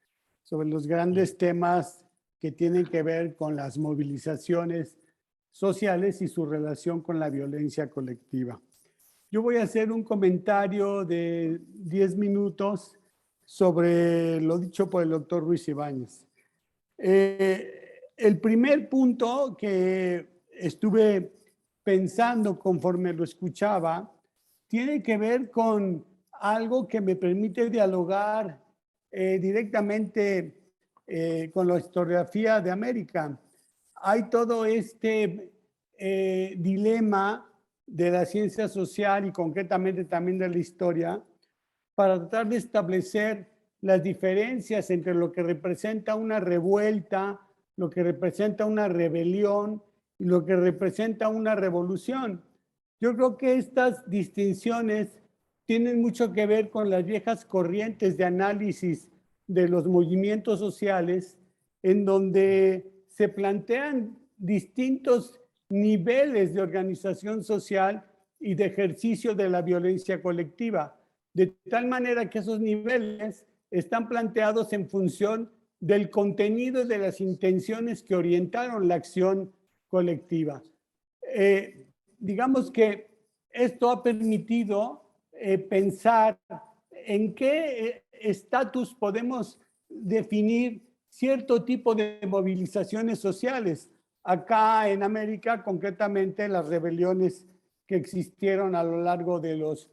sobre los grandes temas que tienen que ver con las movilizaciones sociales y su relación con la violencia colectiva. Yo voy a hacer un comentario de 10 minutos sobre lo dicho por el doctor Ruiz Ibáñez. El primer punto que estuve pensando conforme lo escuchaba tiene que ver con algo que me permite dialogar directamente con la historiografía de América. Hay todo este dilema de la ciencia social y concretamente también de la historia para tratar de establecer las diferencias entre lo que representa una revuelta, lo que representa una rebelión y lo que representa una revolución. Yo creo que estas distinciones tienen mucho que ver con las viejas corrientes de análisis de los movimientos sociales, en donde se plantean distintos niveles de organización social y de ejercicio de la violencia colectiva, de tal manera que esos niveles están planteados en función del contenido y de las intenciones que orientaron la acción colectiva. Digamos que esto ha permitido pensar en qué estatus podemos definir cierto tipo de movilizaciones sociales. Acá en América, concretamente, las rebeliones que existieron a lo largo de los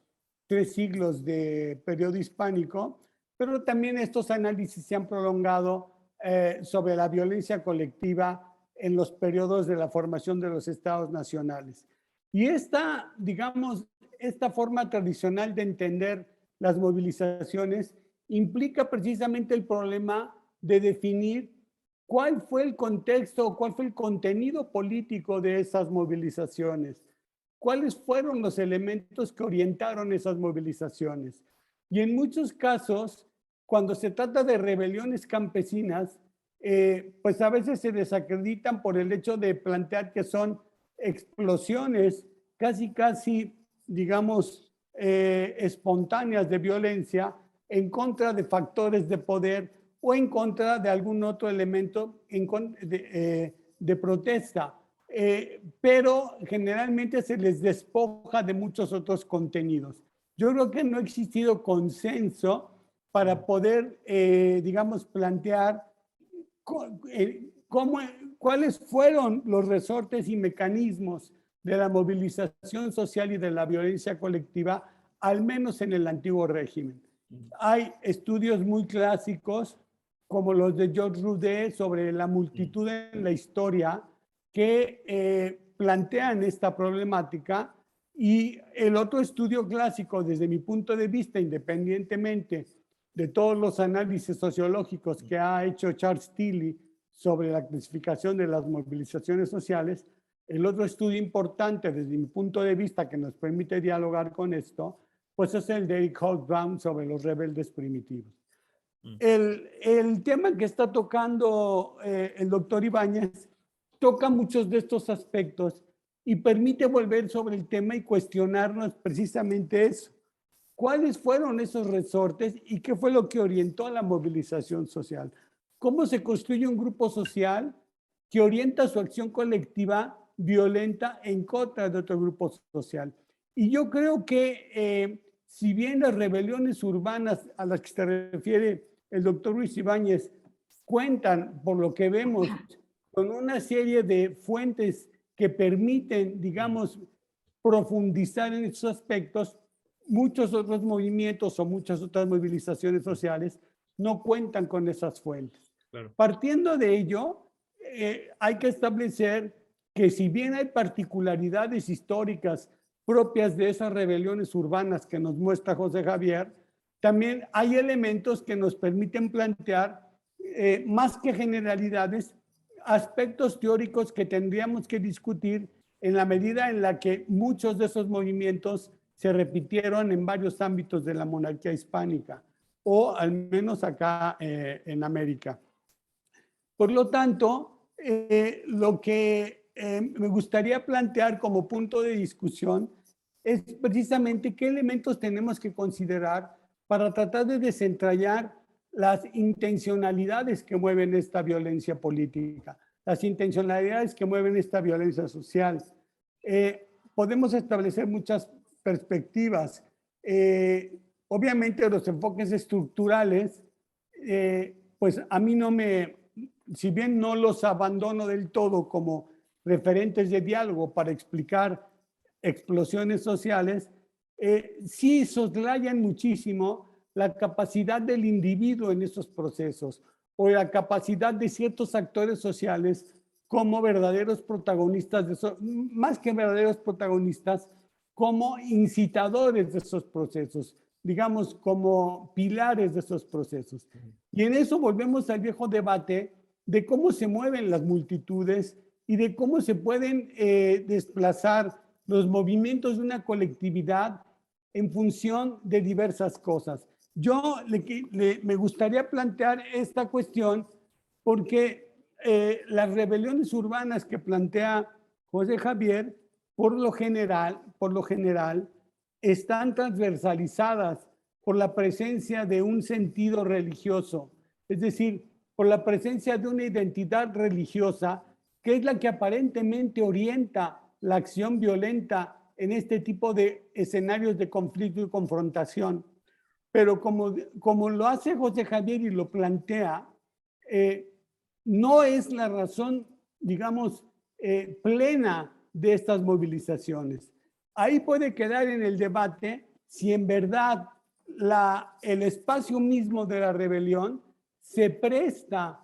3 siglos de periodo hispánico, pero también estos análisis se han prolongado sobre la violencia colectiva en los periodos de la formación de los estados nacionales. Y esta, digamos, esta forma tradicional de entender las movilizaciones implica precisamente el problema de definir cuál fue el contexto, cuál fue el contenido político de esas movilizaciones. cuáles fueron los elementos que orientaron esas movilizaciones. Y en muchos casos, cuando se trata de rebeliones campesinas, pues a veces se desacreditan por el hecho de plantear que son explosiones casi, digamos, espontáneas de violencia en contra de factores de poder o en contra de algún otro elemento de protesta. Pero generalmente se les despoja de muchos otros contenidos. Yo creo que no ha existido consenso para poder, digamos, plantear cuáles fueron los resortes y mecanismos de la movilización social y de la violencia colectiva, al menos en el antiguo régimen. Hay estudios muy clásicos, como los de Georges Roudet, sobre la multitud en la historia, que plantean esta problemática. Y el otro estudio clásico, desde mi punto de vista, independientemente de todos los análisis sociológicos que ha hecho Charles Tilly sobre la clasificación de las movilizaciones sociales, el otro estudio importante desde mi punto de vista que nos permite dialogar con esto, pues es el de Eric Hobsbawm sobre los rebeldes primitivos. El tema que está tocando el doctor Ibáñez toca muchos de estos aspectos y permite volver sobre el tema y cuestionarnos precisamente eso. ¿Cuáles fueron esos resortes y qué fue lo que orientó a la movilización social? ¿Cómo se construye un grupo social que orienta su acción colectiva violenta en contra de otro grupo social? Y yo creo que si bien las rebeliones urbanas a las que se refiere el doctor Ruiz Ibáñez cuentan, por lo que vemos, con una serie de fuentes que permiten, digamos, profundizar en esos aspectos, muchos otros movimientos o muchas otras movilizaciones sociales no cuentan con esas fuentes. Claro. Partiendo de ello, hay que establecer que si bien hay particularidades históricas propias de esas rebeliones urbanas que nos muestra José Javier, también hay elementos que nos permiten plantear, más que generalidades, aspectos teóricos que tendríamos que discutir en la medida en la que muchos de esos movimientos se repitieron en varios ámbitos de la monarquía hispánica, o al menos acá en América. Por lo tanto, lo que me gustaría plantear como punto de discusión es precisamente qué elementos tenemos que considerar para tratar de desentrañar las intencionalidades que mueven esta violencia política, las intencionalidades que mueven esta violencia social. Podemos establecer muchas perspectivas. Obviamente los enfoques estructurales, pues a mí no me, si bien no los abandono del todo como referentes de diálogo para explicar explosiones sociales, sí soslayan muchísimo la capacidad del individuo en esos procesos o la capacidad de ciertos actores sociales como verdaderos protagonistas, más que verdaderos protagonistas, como incitadores de esos procesos, digamos, como pilares de esos procesos. Y en eso volvemos al viejo debate de cómo se mueven las multitudes y de cómo se pueden desplazar los movimientos de una colectividad en función de diversas cosas. Yo me gustaría plantear esta cuestión porque las rebeliones urbanas que plantea José Javier, por lo general, están transversalizadas por la presencia de un sentido religioso, es decir, por la presencia de una identidad religiosa que es la que aparentemente orienta la acción violenta en este tipo de escenarios de conflicto y confrontación. Pero como lo hace José Javier y lo plantea, no es la razón, digamos, plena de estas movilizaciones. Ahí puede quedar en el debate si en verdad el espacio mismo de la rebelión se presta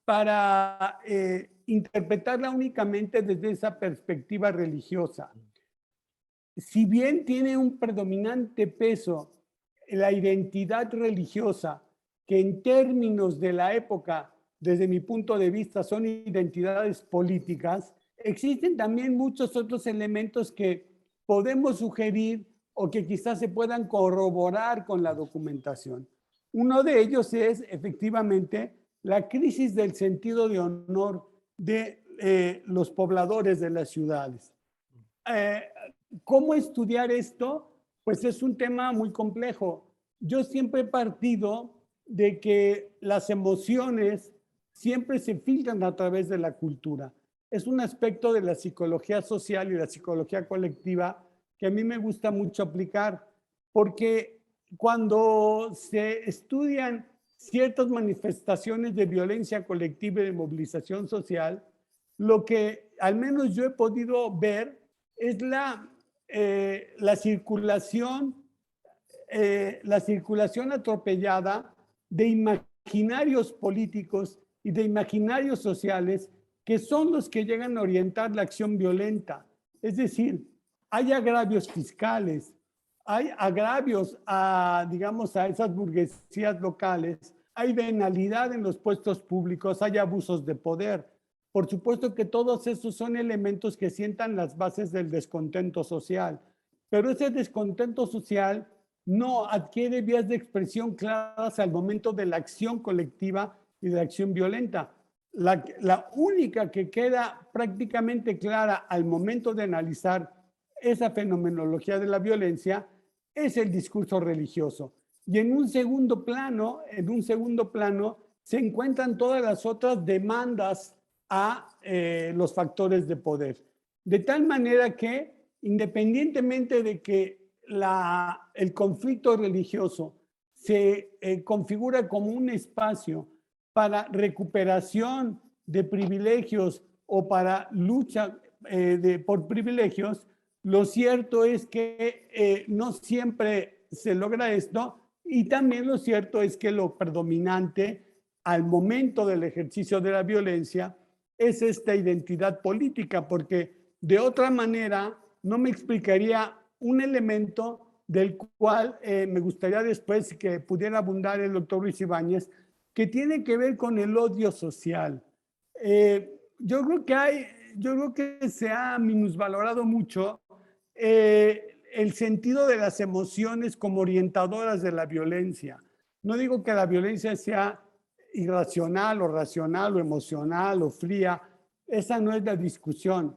para interpretarla únicamente desde esa perspectiva religiosa. Si bien tiene un predominante peso la identidad religiosa, que en términos de la época, desde mi punto de vista, son identidades políticas, existen también muchos otros elementos que podemos sugerir o que quizás se puedan corroborar con la documentación. Uno de ellos es efectivamente la crisis del sentido de honor de los pobladores de las ciudades. ¿Cómo estudiar esto? Pues es un tema muy complejo. Yo siempre he partido de que las emociones siempre se filtran a través de la cultura. Es un aspecto de la psicología social y la psicología colectiva que a mí me gusta mucho aplicar, porque cuando se estudian ciertas manifestaciones de violencia colectiva y de movilización social, lo que al menos yo he podido ver es la circulación atropellada de imaginarios políticos y de imaginarios sociales que son los que llegan a orientar la acción violenta. Es decir, hay agravios fiscales, hay agravios a, digamos, a esas burguesías locales, hay venalidad en los puestos públicos, hay abusos de poder. Por supuesto que todos esos son elementos que sientan las bases del descontento social, pero ese descontento social no adquiere vías de expresión claras al momento de la acción colectiva y de la acción violenta. La única que queda prácticamente clara al momento de analizar esa fenomenología de la violencia es el discurso religioso. Y en un segundo plano, se encuentran todas las otras demandas a los factores de poder. De tal manera que, independientemente de que el conflicto religioso se configura como un espacio para recuperación de privilegios o para lucha por privilegios, lo cierto es que no siempre se logra esto, y también lo cierto es que lo predominante al momento del ejercicio de la violencia es esta identidad política, porque de otra manera no me explicaría un elemento del cual me gustaría después que pudiera abundar el doctor Ruiz Ibáñez, que tiene que ver con el odio social. Yo creo que se ha minusvalorado mucho el sentido de las emociones como orientadoras de la violencia. No digo que la violencia sea irracional o racional o emocional o fría, esa no es la discusión.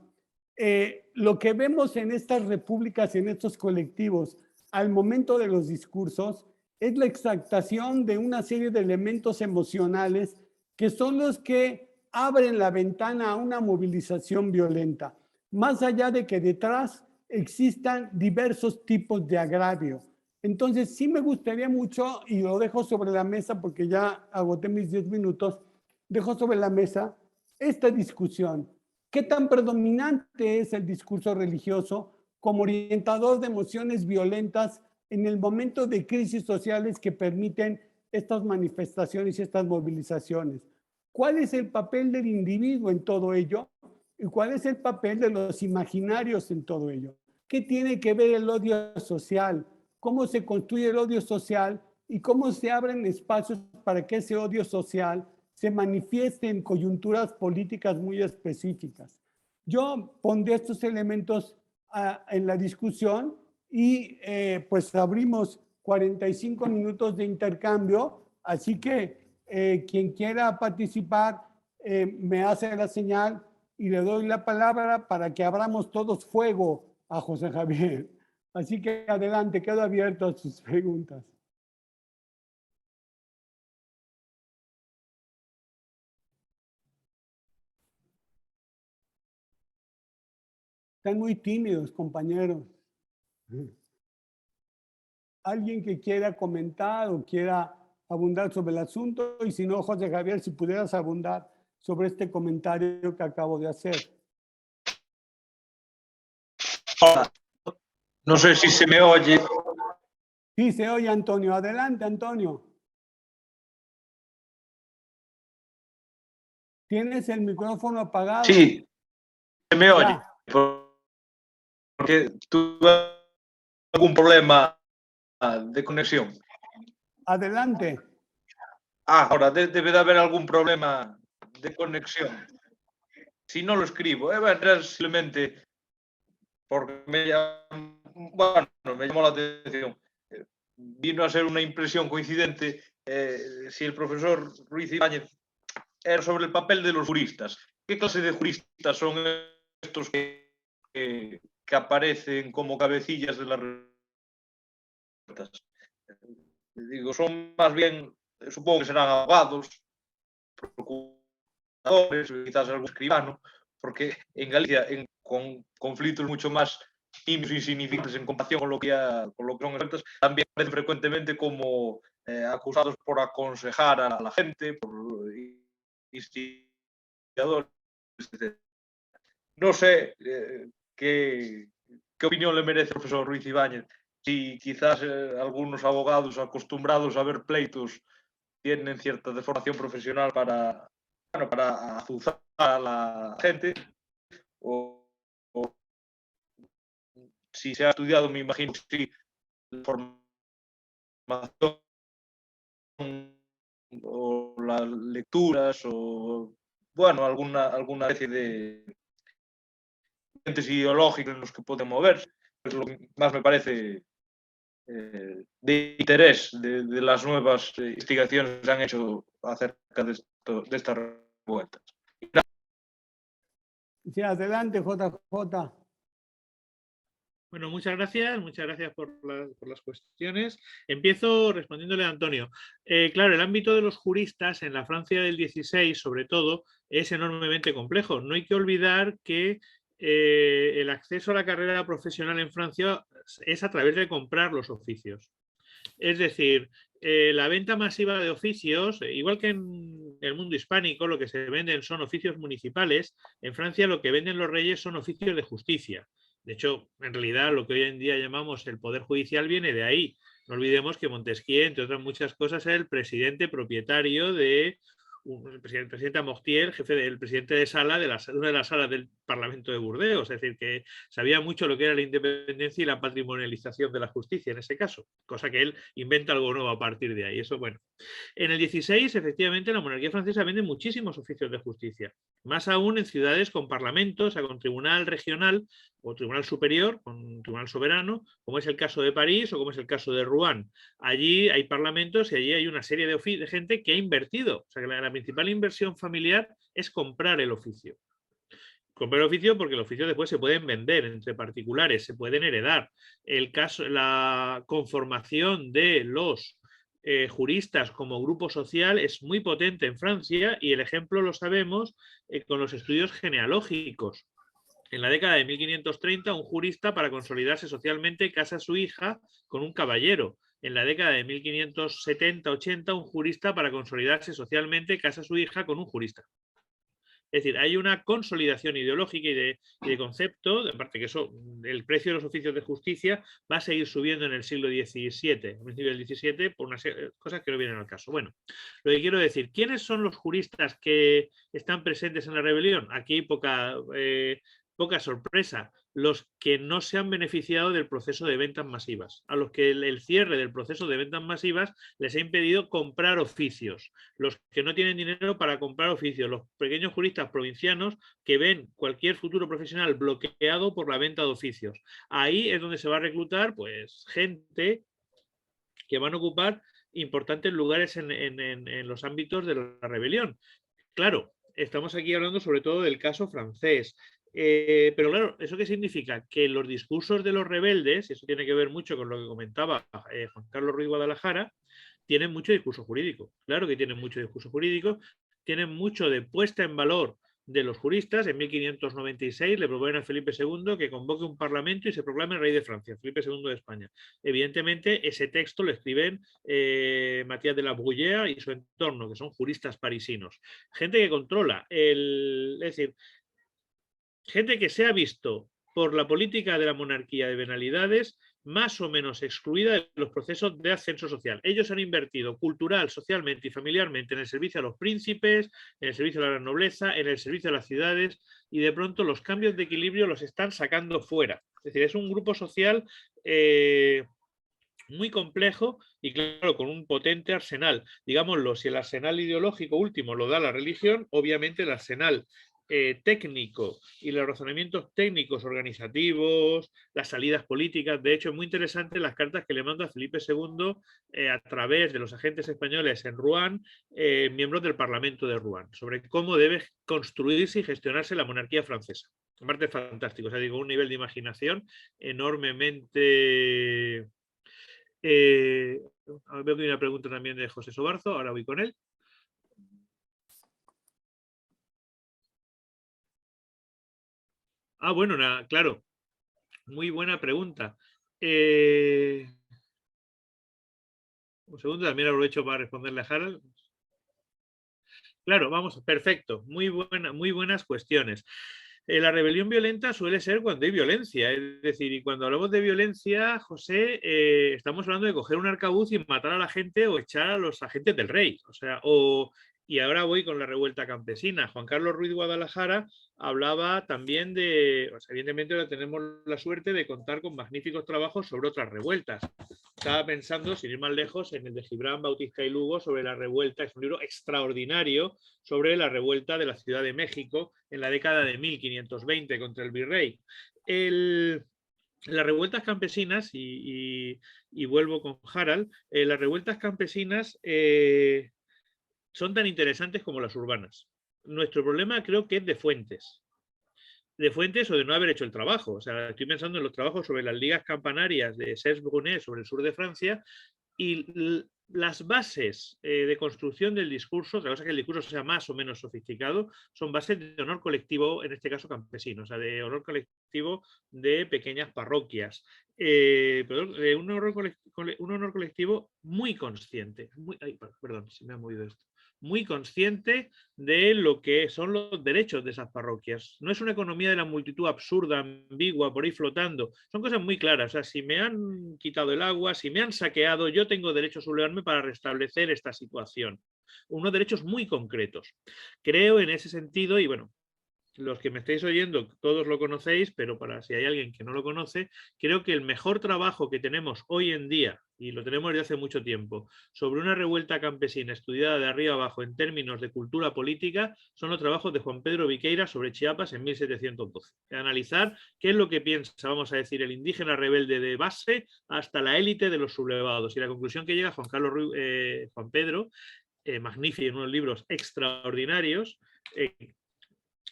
Lo que vemos en estas repúblicas, en estos colectivos, al momento de los discursos, es la exaltación de una serie de elementos emocionales que son los que abren la ventana a una movilización violenta, más allá de que detrás existan diversos tipos de agravio. Entonces, sí me gustaría mucho, y lo dejo sobre la mesa porque ya agoté mis 10 minutos, dejo sobre la mesa esta discusión. ¿Qué tan predominante es el discurso religioso como orientador de emociones violentas en el momento de crisis sociales que permiten estas manifestaciones y estas movilizaciones? ¿Cuál es el papel del individuo en todo ello? ¿Y cuál es el papel de los imaginarios en todo ello? ¿Qué tiene que ver el odio social? ¿Cómo se construye el odio social? ¿Y cómo se abren espacios para que ese odio social se manifieste en coyunturas políticas muy específicas? Yo pondré estos elementos en la discusión y pues abrimos 45 minutos de intercambio, así que quien quiera participar me hace la señal y le doy la palabra para que abramos todos fuego a José Javier. Así que adelante, quedo abierto a sus preguntas. Están muy tímidos, compañeros. Alguien que quiera comentar o quiera abundar sobre el asunto, y si no, José Javier, si pudieras abundar sobre este comentario que acabo de hacer. Hola. No sé si se me oye. Sí, se oye, Antonio. Adelante, Antonio. ¿Tienes el micrófono apagado? Sí, se me oye. Ya. Porque tuve algún problema de conexión. Adelante. Ahora debe de haber algún problema de conexión. si no lo escribo, era simplemente porque me llamó la atención. Vino a ser una impresión coincidente si el profesor Ruiz Ibáñez era sobre el papel de los juristas. ¿Qué clase de juristas son estos que aparecen como cabecillas de las revueltas? Digo, son más bien, supongo que serán abogados, procuradores, quizás algún escribano, porque en Galicia, con conflictos mucho más nimios e insignificantes en comparación con lo que son revueltas, también aparecen frecuentemente como acusados por aconsejar a la gente, por instigadores, etc. No sé qué opinión le merece el profesor Ruiz Ibáñez. Si quizás algunos abogados acostumbrados a ver pleitos tienen cierta deformación profesional para azuzar a la gente, o si se ha estudiado, me imagino que sí, la formación o las lecturas o, bueno, alguna especie de entes ideológicos en los que pueden moverse. Es lo que más me parece de interés de las nuevas investigaciones que se han hecho acerca de estas revueltas. Sí, adelante, JJ. Bueno, muchas gracias por las cuestiones. Empiezo respondiéndole a Antonio. Claro, el ámbito de los juristas en la Francia del 16, sobre todo, es enormemente complejo. No hay que olvidar que el acceso a la carrera profesional en Francia es a través de comprar los oficios. Es decir, la venta masiva de oficios, igual que en el mundo hispánico, lo que se venden son oficios municipales. En Francia lo que venden los reyes son oficios de justicia. De hecho, en realidad lo que hoy en día llamamos el poder judicial viene de ahí. No olvidemos que Montesquieu, entre otras muchas cosas, era el presidente propietario de el presidente Mortier, jefe del presidente de sala de una de las salas del Parlamento de Burdeos, es decir, que sabía mucho lo que era la independencia y la patrimonialización de la justicia en ese caso, cosa que él inventa algo nuevo a partir de ahí. Eso, bueno. En el 16, efectivamente, la monarquía francesa vende muchísimos oficios de justicia, más aún en ciudades con parlamentos, o sea, con tribunal regional o tribunal superior, con tribunal soberano, como es el caso de París o como es el caso de Rouen. Allí hay parlamentos y allí hay una serie de gente que ha invertido. O sea, que la principal inversión familiar es comprar el oficio. Comprar el oficio porque el oficio después se pueden vender entre particulares, se pueden heredar. La conformación de los juristas como grupo social es muy potente en Francia y el ejemplo lo sabemos con los estudios genealógicos. En la década de 1530, un jurista, para consolidarse socialmente, casa a su hija con un caballero. En la década de 1570-80, un jurista, para consolidarse socialmente, casa a su hija con un jurista. Es decir, hay una consolidación ideológica y de concepto, aparte que eso, el precio de los oficios de justicia va a seguir subiendo en el siglo XVII, a principios del XVII, por unas cosas que no vienen al caso. Bueno, lo que quiero decir, ¿quiénes son los juristas que están presentes en la rebelión? Aquí hay poca sorpresa, los que no se han beneficiado del proceso de ventas masivas, a los que el cierre del proceso de ventas masivas les ha impedido comprar oficios, los que no tienen dinero para comprar oficios, los pequeños juristas provincianos que ven cualquier futuro profesional bloqueado por la venta de oficios. Ahí es donde se va a reclutar pues gente que van a ocupar importantes lugares en los ámbitos de la rebelión. Claro, estamos aquí hablando sobre todo del caso francés. Pero claro, ¿eso qué significa? Que los discursos de los rebeldes, y eso tiene que ver mucho con lo que comentaba Juan Carlos Ruiz Guadalajara, tienen mucho discurso jurídico. Claro que tienen mucho discurso jurídico, tienen mucho de puesta en valor de los juristas. En 1596 le proponen a Felipe II que convoque un parlamento y se proclame rey de Francia, Felipe II de España. Evidentemente, ese texto lo escriben Matías de la Bruyère y su entorno, que son juristas parisinos. Gente que controla, es decir, gente que se ha visto por la política de la monarquía de venalidades más o menos excluida de los procesos de ascenso social. Ellos han invertido cultural, socialmente y familiarmente en el servicio a los príncipes, en el servicio a la nobleza, en el servicio a las ciudades, y de pronto los cambios de equilibrio los están sacando fuera. Es decir, es un grupo social muy complejo y claro, con un potente arsenal. Digámoslo, si el arsenal ideológico último lo da la religión, obviamente el arsenal técnico y los razonamientos técnicos organizativos, las salidas políticas. De hecho, es muy interesante las cartas que le manda Felipe II a través de los agentes españoles en Rouen, miembros del Parlamento de Rouen, sobre cómo debe construirse y gestionarse la monarquía francesa. Aparte es fantástico, o sea, digo, un nivel de imaginación enormemente... veo que hay una pregunta también de José Sobarzo, ahora voy con él. Ah, bueno, claro, muy buena pregunta. Un segundo, también aprovecho para responderle a Harald. Claro, vamos, perfecto, muy buenas cuestiones. La rebelión violenta suele ser cuando hay violencia, es decir, y cuando hablamos de violencia, José, estamos hablando de coger un arcabuz y matar a la gente o echar a los agentes del rey, o sea, y ahora voy con la revuelta campesina. Juan Carlos Ruiz Guadalajara hablaba también de, o sea, evidentemente ahora tenemos la suerte de contar con magníficos trabajos sobre otras revueltas. Estaba pensando, sin ir más lejos, en el de Gibran, Bautista y Lugo sobre la revuelta. Es un libro extraordinario sobre la revuelta de la Ciudad de México en la década de 1520 contra el virrey. Las revueltas campesinas, y vuelvo con Harald, las revueltas campesinas son tan interesantes como las urbanas. Nuestro problema creo que es de fuentes o de no haber hecho el trabajo. O sea, estoy pensando en los trabajos sobre las ligas campanarias de Serge Brunet sobre el sur de Francia y las bases de construcción del discurso, otra cosa que el discurso sea más o menos sofisticado, son bases de honor colectivo, en este caso campesino, o sea, de honor colectivo de pequeñas parroquias. Un honor colectivo muy consciente. Perdón, se me ha movido esto. Muy consciente de lo que son los derechos de esas parroquias. No es una economía de la multitud absurda, ambigua, por ahí flotando. Son cosas muy claras. O sea, si me han quitado el agua, si me han saqueado, yo tengo derecho a sublevarme para restablecer esta situación. Unos derechos muy concretos. Creo en ese sentido, y bueno, los que me estáis oyendo, todos lo conocéis, pero para si hay alguien que no lo conoce, creo que el mejor trabajo que tenemos hoy en día, y lo tenemos desde hace mucho tiempo, sobre una revuelta campesina estudiada de arriba abajo en términos de cultura política, son los trabajos de Juan Pedro Viqueira sobre Chiapas en 1712. Analizar qué es lo que piensa, vamos a decir, el indígena rebelde de base hasta la élite de los sublevados. Y la conclusión que llega Juan Pedro, magnífico, en unos libros extraordinarios,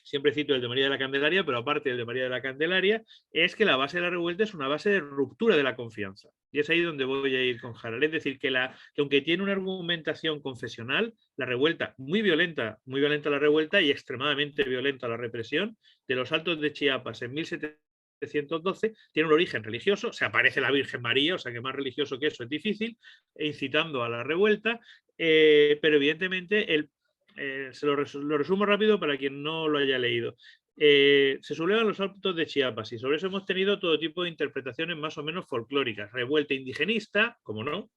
siempre cito el de María de la Candelaria, pero aparte del de María de la Candelaria, es que la base de la revuelta es una base de ruptura de la confianza. Y es ahí donde voy a ir con Harald. Es decir, que aunque tiene una argumentación confesional, la revuelta, muy violenta la revuelta y extremadamente violenta la represión, de los Altos de Chiapas en 1712, tiene un origen religioso, se aparece la Virgen María, o sea que más religioso que eso es difícil, incitando a la revuelta, pero evidentemente se lo resumo rápido para quien no lo haya leído. Se sublevan los Altos de Chiapas y sobre eso hemos tenido todo tipo de interpretaciones más o menos folclóricas. Revuelta indigenista, como no,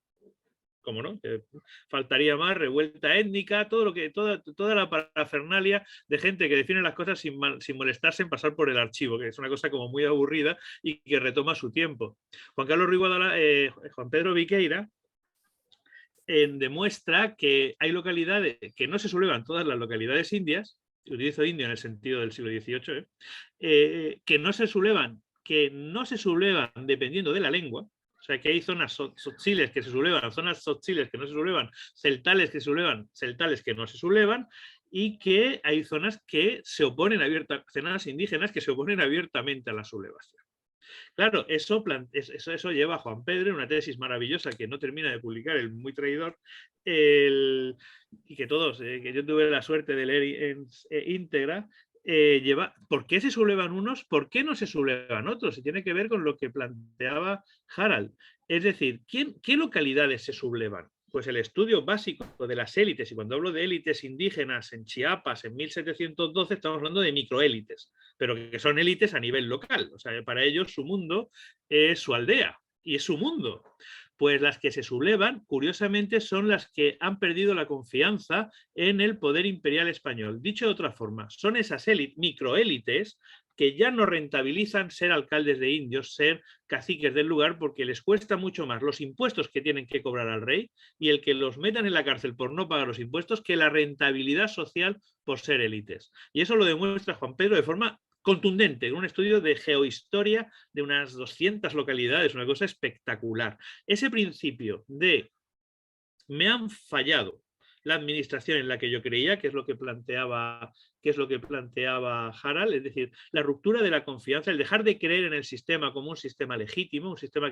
faltaría más, revuelta étnica, toda la parafernalia de gente que define las cosas sin molestarse en pasar por el archivo, que es una cosa como muy aburrida y que retoma su tiempo. Juan Pedro Viqueira demuestra que hay localidades que no se sublevan todas las localidades indias, utilizo indio en el sentido del siglo XVIII, que no se sublevan dependiendo de la lengua. O sea, que hay zonas tzotziles que se sublevan, zonas tzotziles que no se sublevan, celtales que se sublevan, celtales que no se sublevan, y que hay zonas que se oponen zonas indígenas que se oponen abiertamente a la sublevación. Claro, eso lleva a Juan Pedro en una tesis maravillosa que no termina de publicar, el muy traidor, y que todos, que yo tuve la suerte de leer íntegra, lleva ¿por qué se sublevan unos? ¿Por qué no se sublevan otros? Y tiene que ver con lo que planteaba Harald. Es decir, ¿qué localidades se sublevan? Pues el estudio básico de las élites, y cuando hablo de élites indígenas en Chiapas en 1712 estamos hablando de microélites, pero que son élites a nivel local. O sea, para ellos su mundo es su aldea y es su mundo. Pues las que se sublevan, curiosamente, son las que han perdido la confianza en el poder imperial español. Dicho de otra forma, son esas microélites que ya no rentabilizan ser alcaldes de indios, ser caciques del lugar, porque les cuesta mucho más los impuestos que tienen que cobrar al rey y el que los metan en la cárcel por no pagar los impuestos que la rentabilidad social por ser élites. Y eso lo demuestra Juan Pedro de forma contundente, en un estudio de geohistoria de unas 200 localidades, una cosa espectacular. Ese principio de me han fallado la administración en la que yo creía, que es lo que planteaba Harald, es decir, la ruptura de la confianza, el dejar de creer en el sistema como un sistema legítimo, un sistema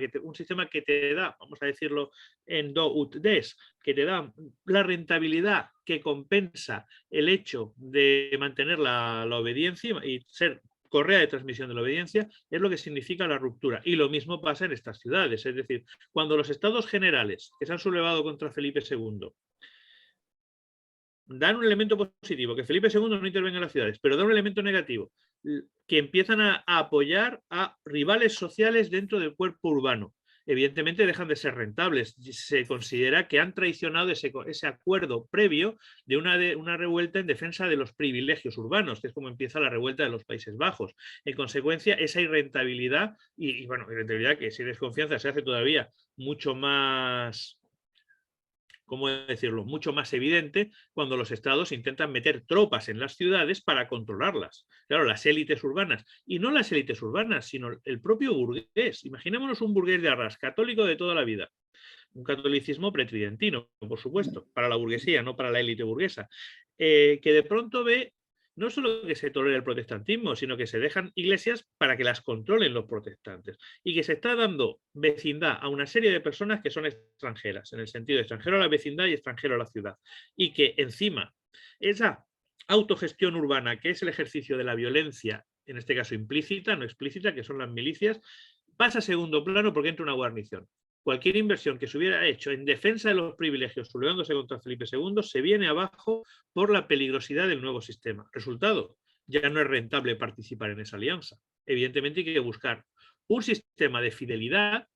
que te da, vamos a decirlo en do ut des, que te da la rentabilidad que compensa el hecho de mantener la obediencia y ser correa de transmisión de la obediencia, es lo que significa la ruptura. Y lo mismo pasa en estas ciudades, es decir, cuando los estados generales que se han sublevado contra Felipe II dan un elemento positivo, que Felipe II no intervenga en las ciudades, pero dan un elemento negativo, que empiezan a apoyar a rivales sociales dentro del cuerpo urbano. Evidentemente dejan de ser rentables. Se considera que han traicionado ese acuerdo previo de una revuelta en defensa de los privilegios urbanos, que es como empieza la revuelta de los Países Bajos. En consecuencia, esa irrentabilidad, bueno, irrentabilidad que si desconfianza se hace todavía mucho más, ¿cómo decirlo?, mucho más evidente cuando los estados intentan meter tropas en las ciudades para controlarlas. Claro, las élites urbanas, y no las élites urbanas, sino el propio burgués. Imaginémonos un burgués de arras, católico de toda la vida. Un catolicismo pretridentino, por supuesto, para la burguesía, no para la élite burguesa, que de pronto ve no solo que se tolera el protestantismo, sino que se dejan iglesias para que las controlen los protestantes y que se está dando vecindad a una serie de personas que son extranjeras, en el sentido de extranjero a la vecindad y extranjero a la ciudad. Y que encima esa autogestión urbana, que es el ejercicio de la violencia, en este caso implícita, no explícita, que son las milicias, pasa a segundo plano porque entra una guarnición. Cualquier inversión que se hubiera hecho en defensa de los privilegios, sublevándose contra Felipe II, se viene abajo por la peligrosidad del nuevo sistema. Resultado, ya no es rentable participar en esa alianza. Evidentemente hay que buscar un sistema de fidelidad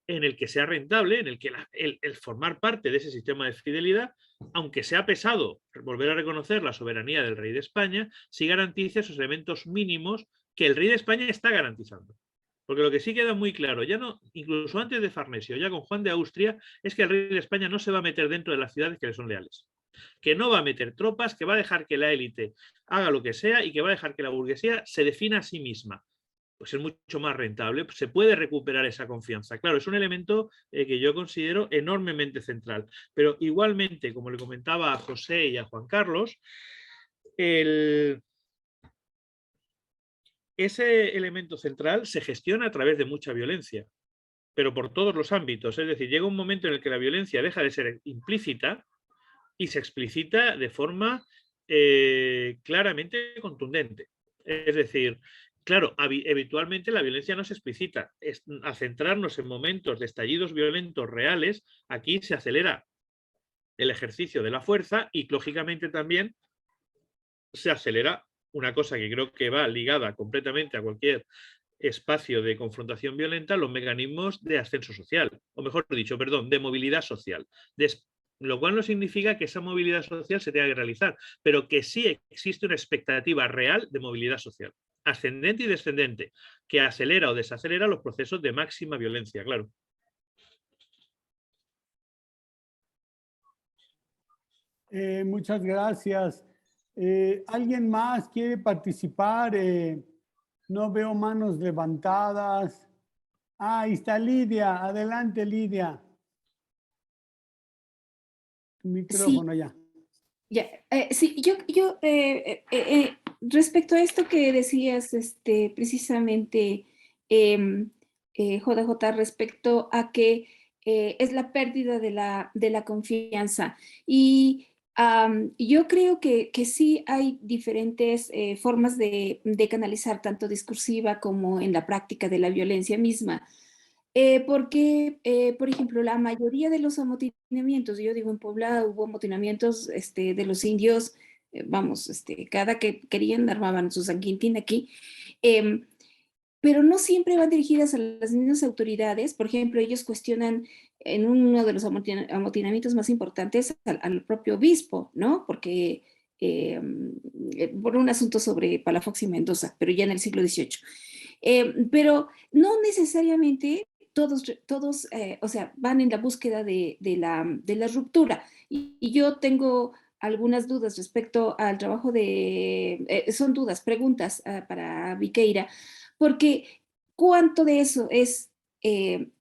en el que sea rentable, en el que el formar parte de ese sistema de fidelidad, aunque sea pesado volver a reconocer la soberanía del rey de España, sí garantice esos elementos mínimos que el rey de España está garantizando. Porque lo que sí queda muy claro, ya no, incluso antes de Farnesio, ya con Juan de Austria, es que el rey de España no se va a meter dentro de las ciudades que le son leales. Que no va a meter tropas, que va a dejar que la élite haga lo que sea y que va a dejar que la burguesía se defina a sí misma. Pues es mucho más rentable, se puede recuperar esa confianza. Claro, es un elemento que yo considero enormemente central. Pero igualmente, como le comentaba a José y a Juan Carlos, ese elemento central se gestiona a través de mucha violencia, pero por todos los ámbitos. Es decir, llega un momento en el que la violencia deja de ser implícita y se explicita de forma claramente contundente. Es decir, claro, habitualmente la violencia no se explicita. A centrarnos en momentos de estallidos violentos reales, aquí se acelera el ejercicio de la fuerza y, lógicamente, también se acelera una cosa que creo que va ligada completamente a cualquier espacio de confrontación violenta, los mecanismos de ascenso social, o mejor dicho, perdón, de movilidad social. Lo cual no significa que esa movilidad social se tenga que realizar, pero que sí existe una expectativa real de movilidad social, ascendente y descendente, que acelera o desacelera los procesos de máxima violencia, claro. Muchas gracias. ¿Alguien más quiere participar? No veo manos levantadas. Ah, ahí está Lidia. Adelante, Lidia. Tu micrófono Sí, ya. sí, yo respecto a esto que decías, precisamente, JJ, respecto a que es la pérdida de la confianza. Y yo creo que sí hay diferentes formas de canalizar, tanto discursiva como en la práctica de la violencia misma. Porque, por ejemplo, la mayoría de los amotinamientos, yo digo, en Puebla hubo amotinamientos de los indios, vamos, cada que querían armaban su San Quintín aquí, pero no siempre van dirigidas a las mismas autoridades. Por ejemplo, ellos cuestionan en uno de los amotinamientos más importantes al propio obispo, ¿no? Porque por un asunto sobre Palafox y Mendoza, pero ya en el siglo XVIII. Pero no necesariamente todos o sea, van en la búsqueda de la ruptura. Y yo tengo algunas dudas respecto al trabajo son dudas, preguntas para Viqueira, porque ¿cuánto de eso es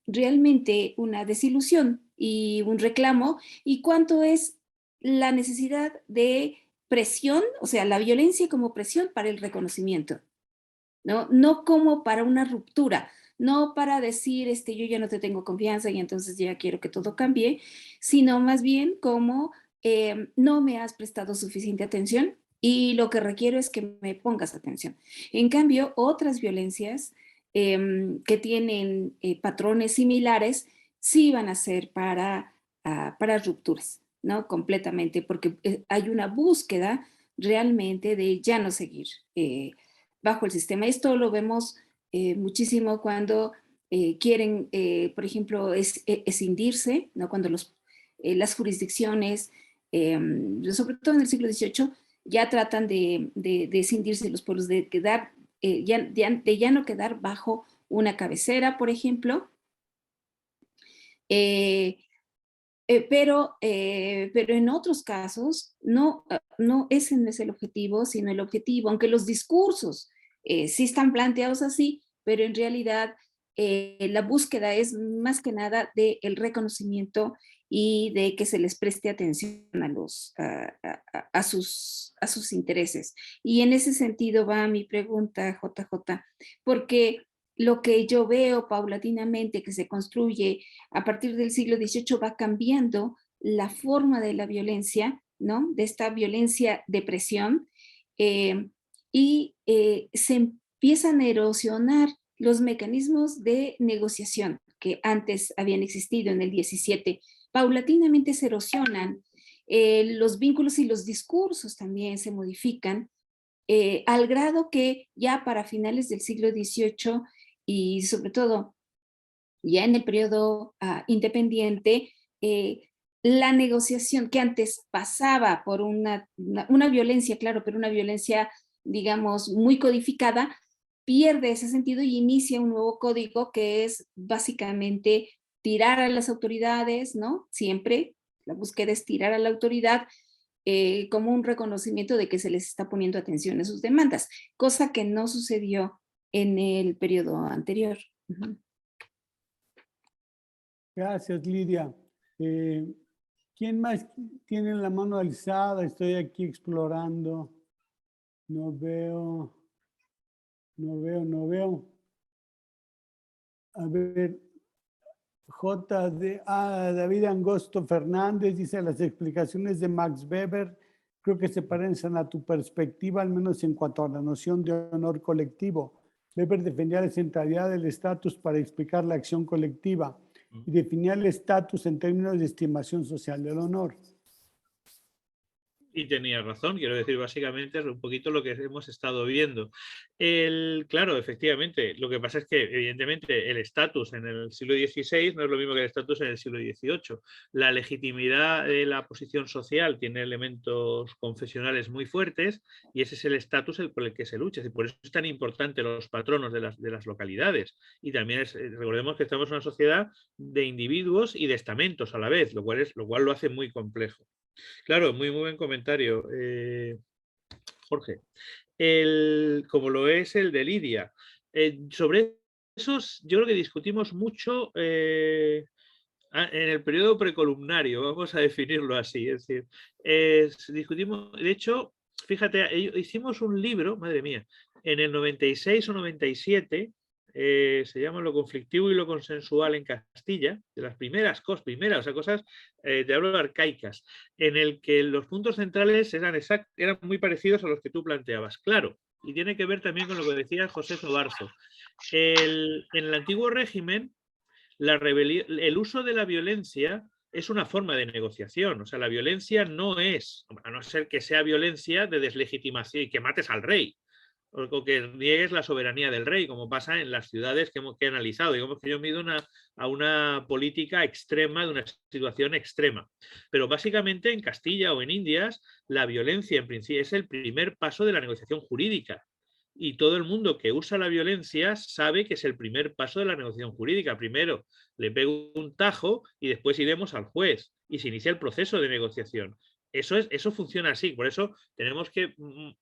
realmente una desilusión y un reclamo? ¿Y cuánto es la necesidad de presión, o sea, la violencia como presión para el reconocimiento? No como para una ruptura, no para decir, yo ya no te tengo confianza y entonces ya quiero que todo cambie, sino más bien como no me has prestado suficiente atención y lo que requiero es que me pongas atención. En cambio, otras violencias que tienen patrones similares sí van a ser para rupturas, ¿no? Completamente, porque hay una búsqueda realmente de ya no seguir bajo el sistema. Esto lo vemos muchísimo cuando quieren, por ejemplo, escindirse, ¿no? Cuando las jurisdicciones, sobre todo en el siglo XVIII, ya tratan de escindirse los pueblos, de quedar, de ya no quedar bajo una cabecera, por ejemplo. Pero en otros casos no ese no es el objetivo, sino el objetivo, aunque los discursos sí están planteados así, pero en realidad la búsqueda es más que nada del reconocimiento y de que se les preste atención a sus intereses. Y en ese sentido va mi pregunta, JJ, porque lo que yo veo paulatinamente que se construye a partir del siglo XVIII va cambiando la forma de la violencia, ¿no? De esta violencia de presión, y se empiezan a erosionar los mecanismos de negociación que antes habían existido en el XVII. Paulatinamente se erosionan, los vínculos y los discursos también se modifican, al grado que ya para finales del siglo XVIII y sobre todo ya en el periodo independiente, la negociación que antes pasaba por una violencia, claro, pero una violencia, digamos, muy codificada, pierde ese sentido y inicia un nuevo código que es básicamente tirar a las autoridades, ¿no? Siempre la búsqueda es tirar a la autoridad como un reconocimiento de que se les está poniendo atención a sus demandas, cosa que no sucedió en el periodo anterior. Uh-huh. Gracias, Lidia. ¿Quién más tiene la mano alzada? Estoy aquí explorando. No veo. A ver, David Angosto Fernández dice: las explicaciones de Max Weber creo que se parecen a tu perspectiva, al menos en cuanto a la noción de honor colectivo. Weber defendía la centralidad del estatus para explicar la acción colectiva y definía el estatus en términos de estimación social del honor. Y tenía razón, quiero decir, básicamente es un poquito lo que hemos estado viendo. Claro, efectivamente, lo que pasa es que evidentemente el estatus en el siglo XVI no es lo mismo que el estatus en el siglo XVIII. La legitimidad de la posición social tiene elementos confesionales muy fuertes y ese es el estatus por el que se lucha. Y por eso es tan importante los patronos de las localidades. Y también recordemos que estamos en una sociedad de individuos y de estamentos a la vez, lo cual lo hace muy complejo. Claro, muy buen comentario, Jorge. Como lo es el de Lidia. Sobre esos, yo creo que discutimos mucho en el periodo precolumnario, vamos a definirlo así. Es decir, discutimos, de hecho, fíjate, hicimos un libro, madre mía, en el 96 o 97, se llama Lo conflictivo y lo consensual en Castilla, de las primeras cosas, te hablo arcaicas, en el que los puntos centrales eran muy parecidos a los que tú planteabas, claro, y tiene que ver también con lo que decía José Sobarzo. En el antiguo régimen, el uso de la violencia es una forma de negociación, o sea, la violencia no es, a no ser que sea violencia de deslegitimación y que mates al rey. o que niegues la soberanía del rey, como pasa en las ciudades que he analizado. Digamos que yo me he ido a una política extrema, de una situación extrema. Pero básicamente en Castilla o en Indias, la violencia en principio es el primer paso de la negociación jurídica. Y todo el mundo que usa la violencia sabe que es el primer paso de la negociación jurídica. Primero le pego un tajo y después iremos al juez y se inicia el proceso de negociación. Eso funciona así, por eso tenemos que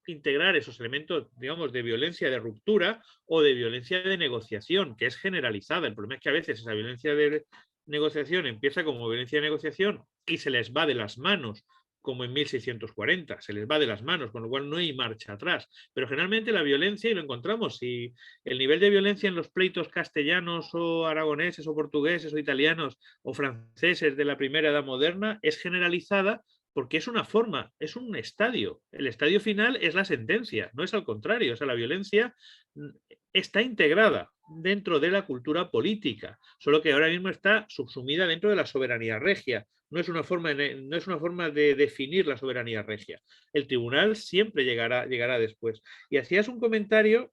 integrar esos elementos, digamos, de violencia de ruptura o de violencia de negociación, que es generalizada. El problema es que a veces esa violencia de negociación empieza como violencia de negociación y se les va de las manos, como en 1640, se les va de las manos, con lo cual no hay marcha atrás. Pero generalmente la violencia, y lo encontramos, si el nivel de violencia en los pleitos castellanos o aragoneses o portugueses o italianos o franceses de la primera edad moderna es generalizada, porque es una forma, es un estadio. El estadio final es la sentencia, no es al contrario. O sea, la violencia está integrada dentro de la cultura política, solo que ahora mismo está subsumida dentro de la soberanía regia. No es una forma de definir la soberanía regia. El tribunal siempre llegará después. Y hacías un comentario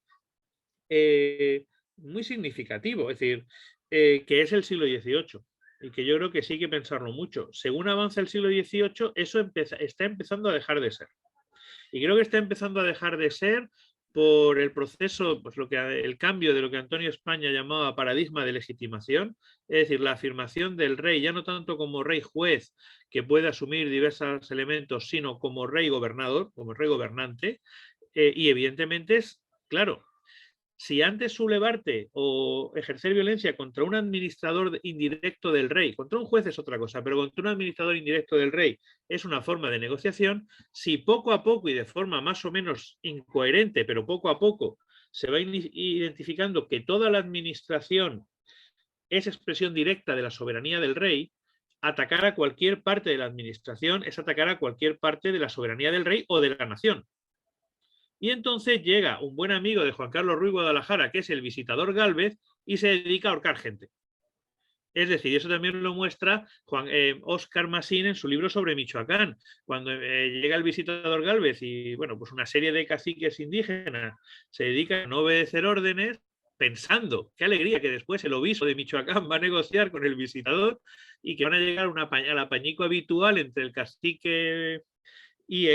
muy significativo, es decir, que es el siglo XVIII. Y que yo creo que sí hay que pensarlo mucho. Según avanza el siglo XVIII, eso está empezando a dejar de ser. Y creo que está empezando a dejar de ser por el proceso, pues el cambio de lo que Antonio España llamaba paradigma de legitimación, es decir, la afirmación del rey, ya no tanto como rey juez, que puede asumir diversos elementos, sino como rey gobernador, como rey gobernante, y evidentemente es, claro, si antes sublevarte o ejercer violencia contra un administrador indirecto del rey, contra un juez es otra cosa, pero contra un administrador indirecto del rey es una forma de negociación, si poco a poco y de forma más o menos incoherente, pero poco a poco se va identificando que toda la administración es expresión directa de la soberanía del rey, atacar a cualquier parte de la administración es atacar a cualquier parte de la soberanía del rey o de la nación. Y entonces llega un buen amigo de Juan Carlos Ruiz Guadalajara, que es el visitador Gálvez, y se dedica a ahorcar gente. Es decir, eso también lo muestra Óscar Masín en su libro sobre Michoacán. Cuando llega el visitador Gálvez y, bueno, pues una serie de caciques indígenas se dedican a no obedecer órdenes, pensando, qué alegría, que después el obispo de Michoacán va a negociar con el visitador y que van a llegar a la pañico habitual entre el cacique y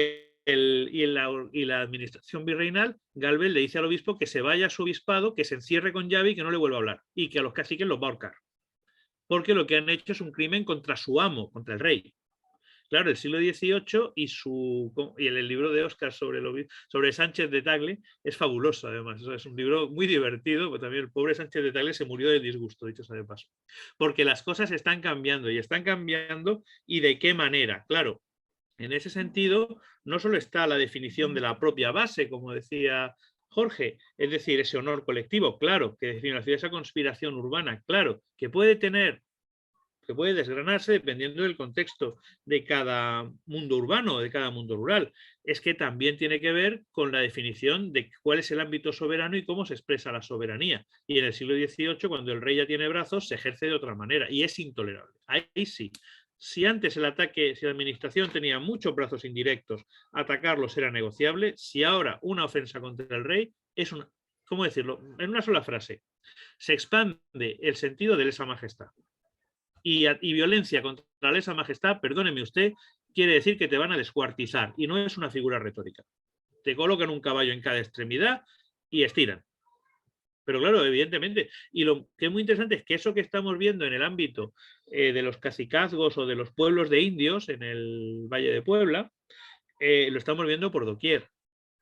la administración virreinal. Gálvez le dice al obispo que se vaya a su obispado, que se encierre con llave y que no le vuelva a hablar, y que a los caciques los va a ahorcar, porque lo que han hecho es un crimen contra su amo, contra el rey. Claro, el siglo XVIII y el libro de Óscar sobre Sánchez de Tagle es fabuloso, además. Es un libro muy divertido, pero también el pobre Sánchez de Tagle se murió de disgusto, dicho sea de paso. Porque las cosas están cambiando y de qué manera. Claro, en ese sentido, no solo está la definición de la propia base, como decía Jorge, es decir, ese honor colectivo, claro, que define esa conspiración urbana, claro, que puede desgranarse dependiendo del contexto de cada mundo urbano o de cada mundo rural. Es que también tiene que ver con la definición de cuál es el ámbito soberano y cómo se expresa la soberanía. Y en el siglo XVIII, cuando el rey ya tiene brazos, se ejerce de otra manera y es intolerable. Ahí sí. Si antes si la administración tenía muchos brazos indirectos, atacarlos era negociable. Si ahora una ofensa contra el rey es una, ¿cómo decirlo? En una sola frase, se expande el sentido de lesa majestad. Y violencia contra la lesa majestad, perdóneme usted, quiere decir que te van a descuartizar y no es una figura retórica. Te colocan un caballo en cada extremidad y estiran. Pero claro, evidentemente, y lo que es muy interesante es que eso que estamos viendo en el ámbito de los cacicazgos o de los pueblos de indios en el Valle de Puebla, lo estamos viendo por doquier.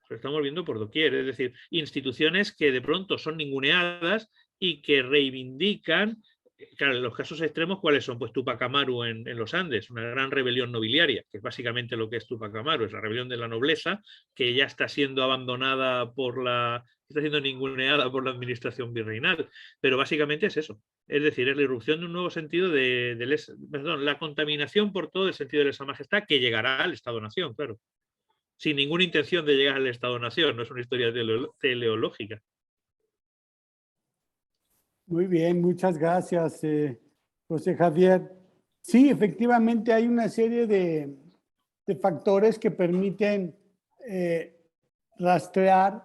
Lo estamos viendo por doquier, es decir, instituciones que de pronto son ninguneadas y que reivindican. Claro, los casos extremos, ¿cuáles son? Pues Tupac Amaru en los Andes, una gran rebelión nobiliaria, que es básicamente lo que es Tupac Amaru, es la rebelión de la nobleza, que ya está siendo abandonada está siendo ninguneada por la administración virreinal. Pero básicamente es eso. Es decir, es la irrupción de un nuevo sentido la contaminación por todo el sentido de lesa majestad que llegará al Estado-Nación, claro. Sin ninguna intención de llegar al Estado-Nación, no es una historia teleológica. Muy bien, muchas gracias, José Javier. Sí, efectivamente hay una serie de factores que permiten rastrear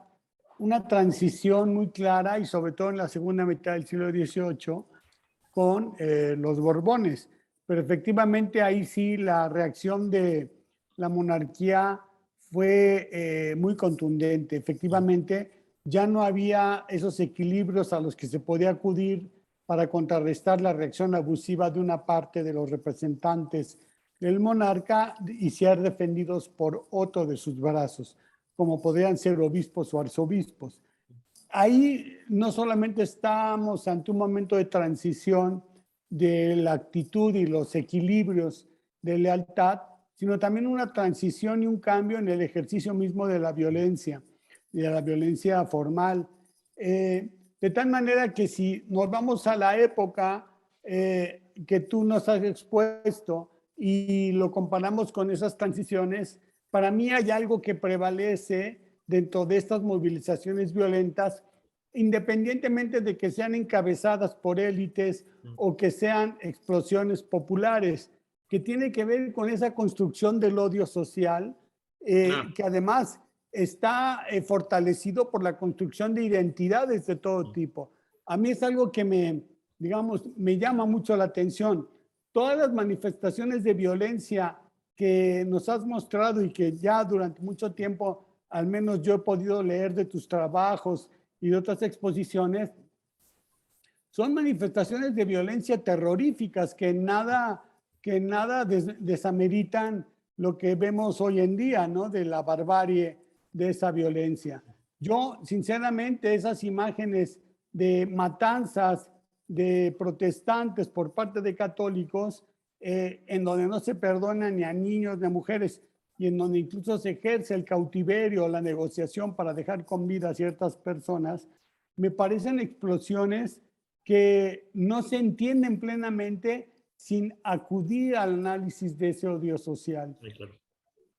una transición muy clara y sobre todo en la segunda mitad del siglo XVIII con los Borbones. Pero efectivamente ahí sí la reacción de la monarquía fue muy contundente. Efectivamente ya no había esos equilibrios a los que se podía acudir para contrarrestar la reacción abusiva de una parte de los representantes del monarca y ser defendidos por otro de sus brazos, como podrían ser obispos o arzobispos. Ahí no solamente estamos ante un momento de transición de la actitud y los equilibrios de lealtad, sino también una transición y un cambio en el ejercicio mismo de la violencia formal. De tal manera que si nos vamos a la época que tú nos has expuesto y lo comparamos con esas transiciones, para mí hay algo que prevalece dentro de estas movilizaciones violentas, independientemente de que sean encabezadas por élites o que sean explosiones populares, que tiene que ver con esa construcción del odio social, que además está fortalecido por la construcción de identidades de todo tipo. A mí es algo que me llama mucho la atención. Todas las manifestaciones de violencia que nos has mostrado y que ya durante mucho tiempo, al menos yo he podido leer de tus trabajos y de otras exposiciones, son manifestaciones de violencia terroríficas que nada desameritan lo que vemos hoy en día, ¿no? De la barbarie de esa violencia. Yo, sinceramente, esas imágenes de matanzas de protestantes por parte de católicos, en donde no se perdona ni a niños ni a mujeres, y en donde incluso se ejerce el cautiverio, la negociación para dejar con vida a ciertas personas, me parecen explosiones que no se entienden plenamente sin acudir al análisis de ese odio social. Sí, claro.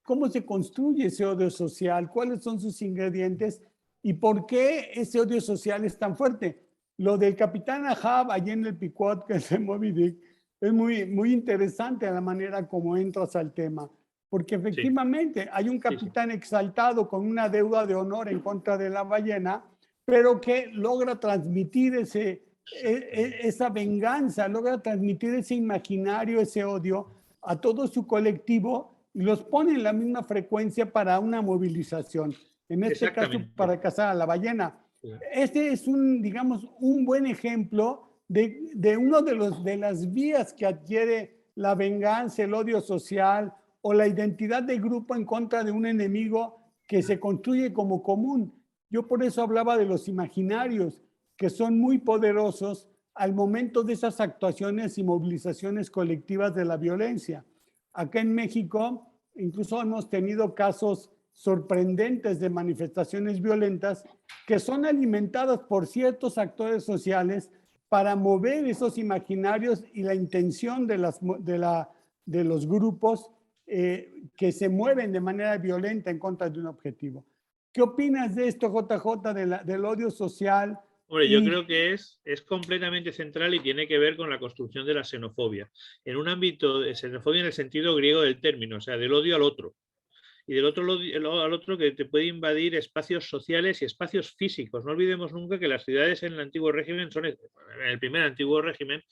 ¿Cómo se construye ese odio social? ¿Cuáles son sus ingredientes? ¿Y por qué ese odio social es tan fuerte? Lo del capitán Ahab allí en el Picot, que es de Moby Dick, es muy interesante la manera como entras al tema. Porque efectivamente hay un capitán exaltado con una deuda de honor en contra de la ballena, pero que logra transmitir esa venganza, logra transmitir ese imaginario, ese odio a todo su colectivo y los pone en la misma frecuencia para una movilización. En este caso, para cazar a la ballena. Sí. Este es un buen ejemplo de uno de las vías que adquiere la venganza, el odio social o la identidad de grupo en contra de un enemigo que se construye como común. Yo por eso hablaba de los imaginarios, que son muy poderosos al momento de esas actuaciones y movilizaciones colectivas de la violencia. Acá en México incluso hemos tenido casos sorprendentes de manifestaciones violentas que son alimentadas por ciertos actores sociales para mover esos imaginarios y la intención de los grupos que se mueven de manera violenta en contra de un objetivo. ¿Qué opinas de esto, JJ, del odio social? Hombre, yo creo que es completamente central y tiene que ver con la construcción de la xenofobia. En un ámbito de xenofobia en el sentido griego del término, o sea, del odio al otro. Y del otro al otro que te puede invadir espacios sociales y espacios físicos. No olvidemos nunca que las ciudades en el antiguo régimen en el primer antiguo régimen,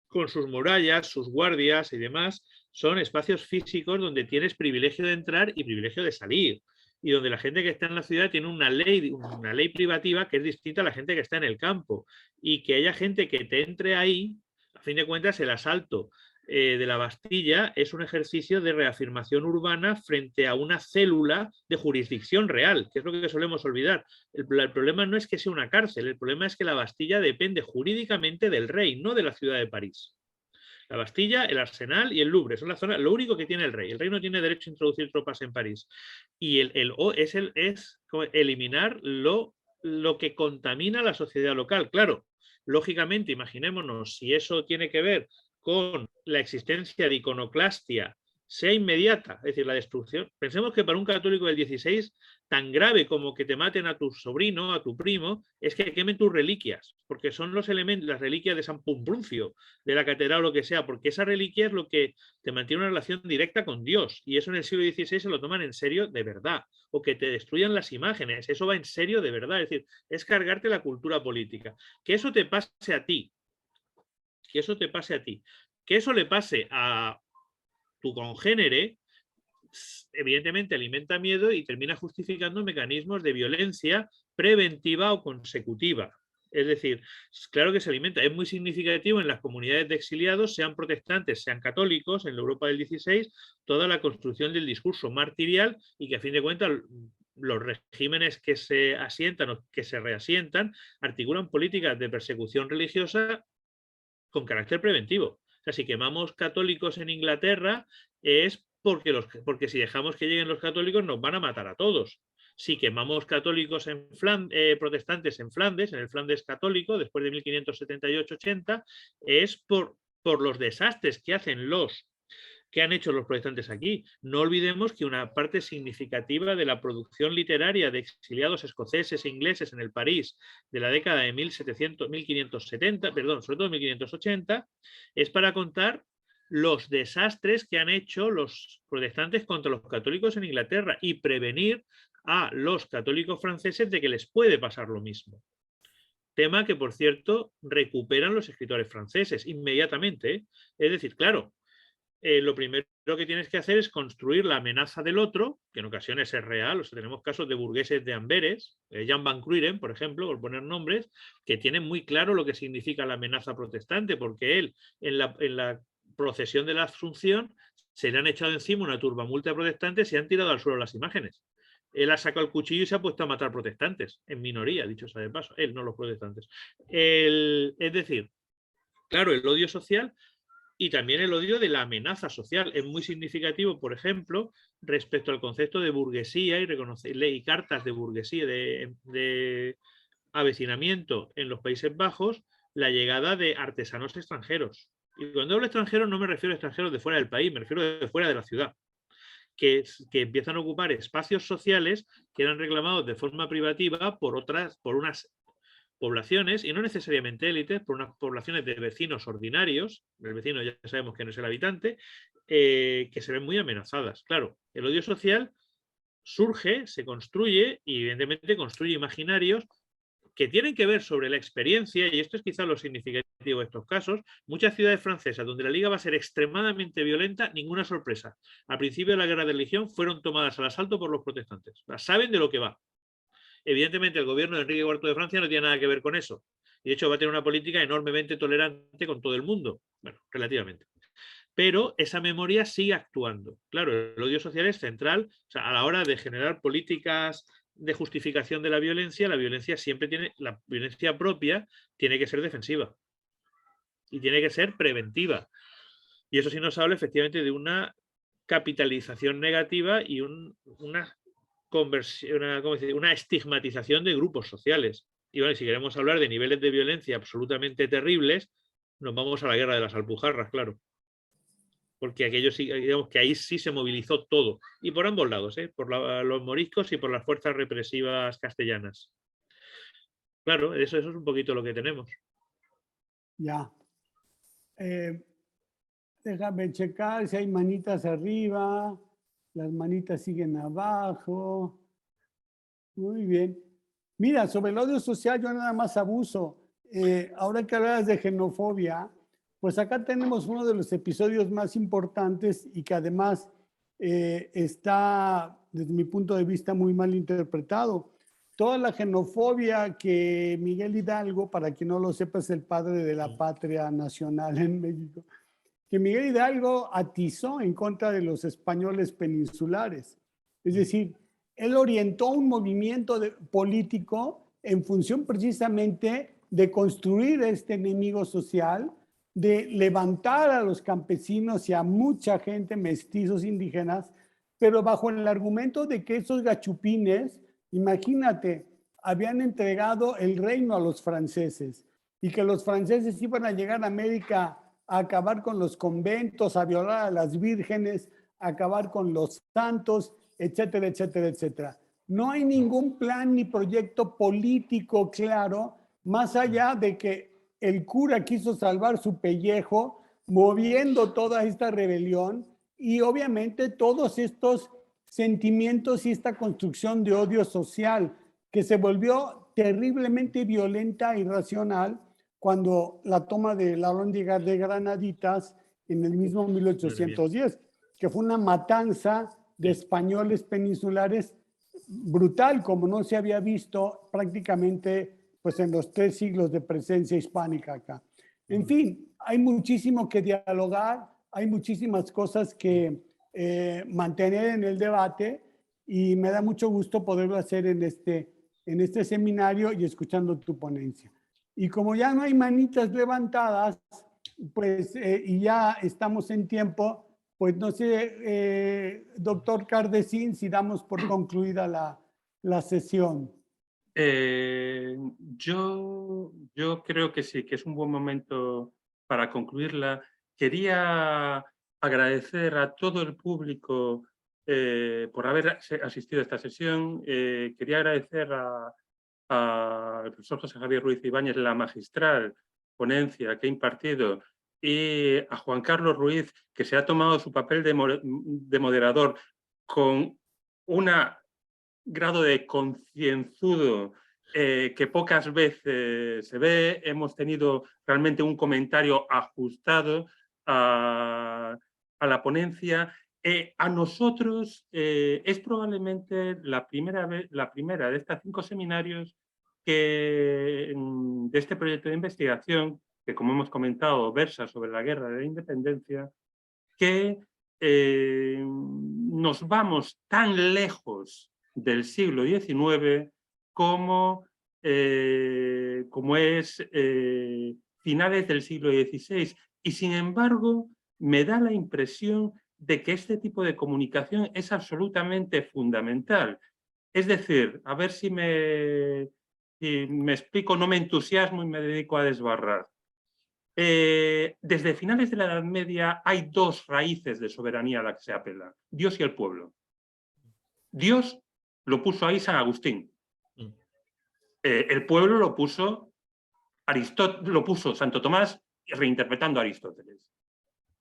con sus murallas, sus guardias y demás, son espacios físicos donde tienes privilegio de entrar y privilegio de salir. Y donde la gente que está en la ciudad tiene una ley privativa que es distinta a la gente que está en el campo. Y que haya gente que te entre ahí, a fin de cuentas, el asalto de la Bastilla es un ejercicio de reafirmación urbana frente a una célula de jurisdicción real, que es lo que solemos olvidar. El problema no es que sea una cárcel, el problema es que la Bastilla depende jurídicamente del rey, no de la ciudad de París. La Bastilla, el Arsenal y el Louvre son la zona, lo único que tiene el rey. El rey no tiene derecho a introducir tropas en París. Y es eliminar lo que contamina la sociedad local. Claro, lógicamente, imaginémonos si eso tiene que ver con la existencia de iconoclastia sea inmediata, es decir, la destrucción. Pensemos que para un católico del 16, tan grave como que te maten a tu sobrino, a tu primo, es que quemen tus reliquias, porque son los elementos, las reliquias de San Pumpruncio, de la catedral o lo que sea, porque esa reliquia es lo que te mantiene una relación directa con Dios, y eso en el siglo XVI se lo toman en serio de verdad, o que te destruyan las imágenes, eso va en serio de verdad, es decir, es cargarte la cultura política. Que eso te pase a ti, que eso te pase a ti, que eso le pase a tu congénere, evidentemente alimenta miedo y termina justificando mecanismos de violencia preventiva o consecutiva. Es decir, claro que se alimenta. Es muy significativo en las comunidades de exiliados, sean protestantes, sean católicos, en la Europa del 16, toda la construcción del discurso martirial y que a fin de cuentas los regímenes que se asientan o que se reasientan articulan políticas de persecución religiosa con carácter preventivo. O sea, si quemamos católicos en Inglaterra es porque si dejamos que lleguen los católicos nos van a matar a todos. Si quemamos católicos protestantes en Flandes, en el Flandes católico, después de 1578-80, es por los desastres que han hecho los protestantes aquí. No olvidemos que una parte significativa de la producción literaria de exiliados escoceses e ingleses en el París de la década de 1570, sobre todo 1580, es para contar los desastres que han hecho los protestantes contra los católicos en Inglaterra y prevenir a los católicos franceses de que les puede pasar lo mismo. Tema que, por cierto, recuperan los escritores franceses inmediatamente, ¿eh? Es decir, claro, lo primero que tienes que hacer es construir la amenaza del otro, que en ocasiones es real. O sea, tenemos casos de burgueses de Amberes, Jan van Cruyren, por ejemplo, por poner nombres, que tienen muy claro lo que significa la amenaza protestante, porque él, en la procesión de la Asunción, se le han echado encima una turbamulta protestante, se han tirado al suelo las imágenes. Él ha sacado el cuchillo y se ha puesto a matar protestantes, en minoría, dicho sea de paso, él, no los protestantes. Es decir, claro, el odio social y también el odio de la amenaza social es muy significativo, por ejemplo, respecto al concepto de burguesía y cartas de burguesía, de avecinamiento en los Países Bajos, la llegada de artesanos extranjeros. Y cuando hablo extranjeros no me refiero a extranjeros de fuera del país, me refiero de fuera de la ciudad, que empiezan a ocupar espacios sociales que eran reclamados de forma privativa por unas poblaciones, y no necesariamente élites, por unas poblaciones de vecinos ordinarios, el vecino ya sabemos que no es el habitante, que se ven muy amenazadas. Claro, el odio social surge, se construye y evidentemente construye imaginarios que tienen que ver sobre la experiencia, y esto es quizá lo significativo de estos casos. Muchas ciudades francesas donde la liga va a ser extremadamente violenta, ninguna sorpresa. Al principio de la guerra de religión fueron tomadas al asalto por los protestantes. Saben de lo que va. Evidentemente el gobierno de Enrique IV de Francia no tiene nada que ver con eso. Y de hecho va a tener una política enormemente tolerante con todo el mundo. Bueno, relativamente. Pero esa memoria sigue actuando. Claro, el odio social es central. O sea, a la hora de generar políticas de justificación de la violencia siempre la violencia propia tiene que ser defensiva. Y tiene que ser preventiva. Y eso sí nos habla efectivamente de una capitalización negativa y una estigmatización de grupos sociales. Y bueno, si queremos hablar de niveles de violencia absolutamente terribles, nos vamos a la guerra de las Alpujarras, claro. Porque digamos que ahí sí se movilizó todo. Y por ambos lados, por los moriscos y por las fuerzas represivas castellanas. Claro, eso es un poquito lo que tenemos. Ya. Déjame checar si hay manitas arriba. Las manitas siguen abajo. Muy bien. Mira, sobre el odio social yo nada más abuso. Ahora que hablas de xenofobia, pues acá tenemos uno de los episodios más importantes y que además está, desde mi punto de vista, muy mal interpretado. Toda la xenofobia que Miguel Hidalgo, para quien no lo sepa, es el padre de la patria nacional en México, que Miguel Hidalgo atizó en contra de los españoles peninsulares. Es decir, él orientó un movimiento político en función precisamente de construir este enemigo social, de levantar a los campesinos y a mucha gente, mestizos indígenas, pero bajo el argumento de que esos gachupines, imagínate, habían entregado el reino a los franceses y que los franceses iban a llegar a América a acabar con los conventos, a violar a las vírgenes, acabar con los santos, etcétera, etcétera, etcétera. No hay ningún plan ni proyecto político claro, más allá de que el cura quiso salvar su pellejo moviendo toda esta rebelión y obviamente todos estos sentimientos y esta construcción de odio social que se volvió terriblemente violenta e irracional cuando la toma de la Alhóndiga de Granaditas en el mismo 1810, que fue una matanza de españoles peninsulares brutal, como no se había visto prácticamente pues, en los 3 siglos de presencia hispánica acá. En fin, hay muchísimo que dialogar, hay muchísimas cosas que mantener en el debate y me da mucho gusto poderlo hacer en este seminario y escuchando tu ponencia. Y como ya no hay manitas levantadas, pues, y ya estamos en tiempo, pues no sé, doctor Cardesín, si damos por concluida la sesión. Yo creo que sí, que es un buen momento para concluirla. Quería agradecer a todo el público por haber asistido a esta sesión. Quería agradecer al profesor José Javier Ruiz Ibáñez la magistral ponencia que ha impartido y a Juan Carlos Ruiz, que se ha tomado su papel de moderador con un grado de concienzudo que pocas veces se ve. Hemos tenido realmente un comentario ajustado a la ponencia. A nosotros es probablemente la primera de estas 5 seminarios de este proyecto de investigación, que como hemos comentado versa sobre la guerra de la independencia, que nos vamos tan lejos del siglo XIX como es finales del siglo XVI. Y sin embargo, me da la impresión de que este tipo de comunicación es absolutamente fundamental. Es decir, a ver si me explico, no me entusiasmo y me dedico a desbarrar. Desde finales de la Edad Media hay 2 raíces de soberanía a la que se apela: Dios y el pueblo. Dios lo puso ahí San Agustín. El pueblo lo puso Santo Tomás, reinterpretando a Aristóteles.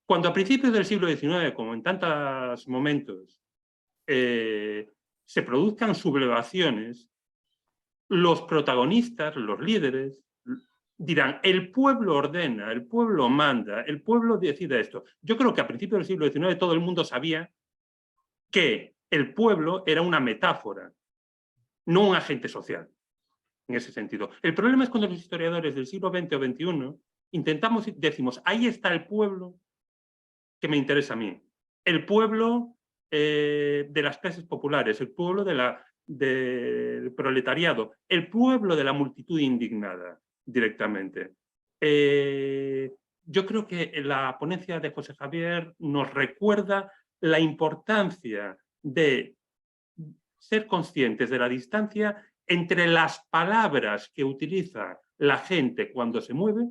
Cuando a principios del siglo XIX, como en tantos momentos, se produzcan sublevaciones, los protagonistas, los líderes, dirán: el pueblo ordena, el pueblo manda, el pueblo decide esto. Yo creo que a principios del siglo XIX todo el mundo sabía que el pueblo era una metáfora, no un agente social, en ese sentido. El problema es cuando los historiadores del siglo XX o XXI decimos: ahí está el pueblo que me interesa a mí. El pueblo de las clases populares, el pueblo del proletariado, el pueblo de la multitud indignada directamente. Yo creo que la ponencia de José Javier nos recuerda la importancia de ser conscientes de la distancia entre las palabras que utiliza la gente cuando se mueve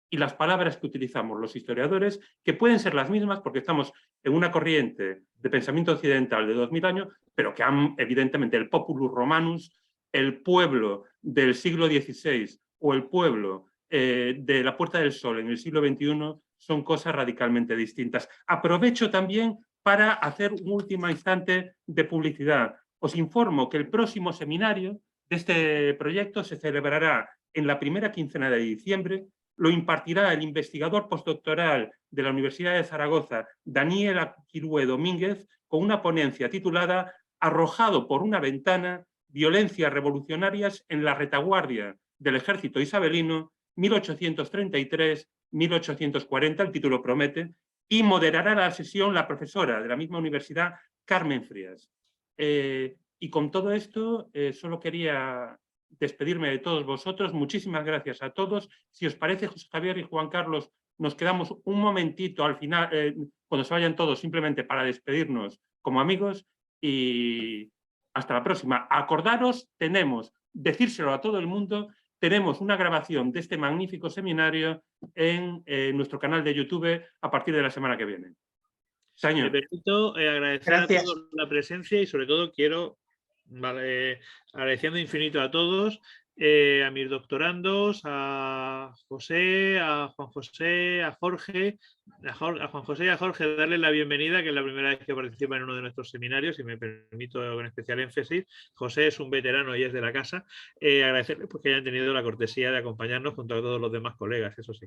y las palabras que utilizamos los historiadores, que pueden ser las mismas porque estamos en una corriente de pensamiento occidental de 2000 años, pero que han, evidentemente, el populus romanus, el pueblo del siglo XVI o el pueblo de la Puerta del Sol en el siglo XXI son cosas radicalmente distintas. Aprovecho también para hacer un último instante de publicidad. Os informo que el próximo seminario de este proyecto se celebrará en la primera quincena de diciembre. Lo impartirá el investigador postdoctoral de la Universidad de Zaragoza, Daniel Aquilue Domínguez, con una ponencia titulada «Arrojado por una ventana, violencias revolucionarias en la retaguardia del ejército isabelino, 1833-1840», el título promete, y moderará la sesión la profesora de la misma universidad, Carmen Frías. Y con todo esto, solo quería despedirme de todos vosotros. Muchísimas gracias a todos. Si os parece, José Javier y Juan Carlos, nos quedamos un momentito al final, cuando se vayan todos, simplemente para despedirnos como amigos, y hasta la próxima. Acordaros, decírselo a todo el mundo, tenemos una grabación de este magnífico seminario en nuestro canal de YouTube a partir de la semana que viene. Me Señor. permito agradecer Gracias. a todos la presencia y sobre todo quiero, agradeciendo infinito a todos, a mis doctorandos, a José, a Juan José, a Jorge, a Juan José y a Jorge, darles la bienvenida, que es la primera vez que participa en uno de nuestros seminarios y me permito con especial énfasis. José es un veterano y es de la casa. Agradecerles pues, que hayan tenido la cortesía de acompañarnos junto a todos los demás colegas, eso sí.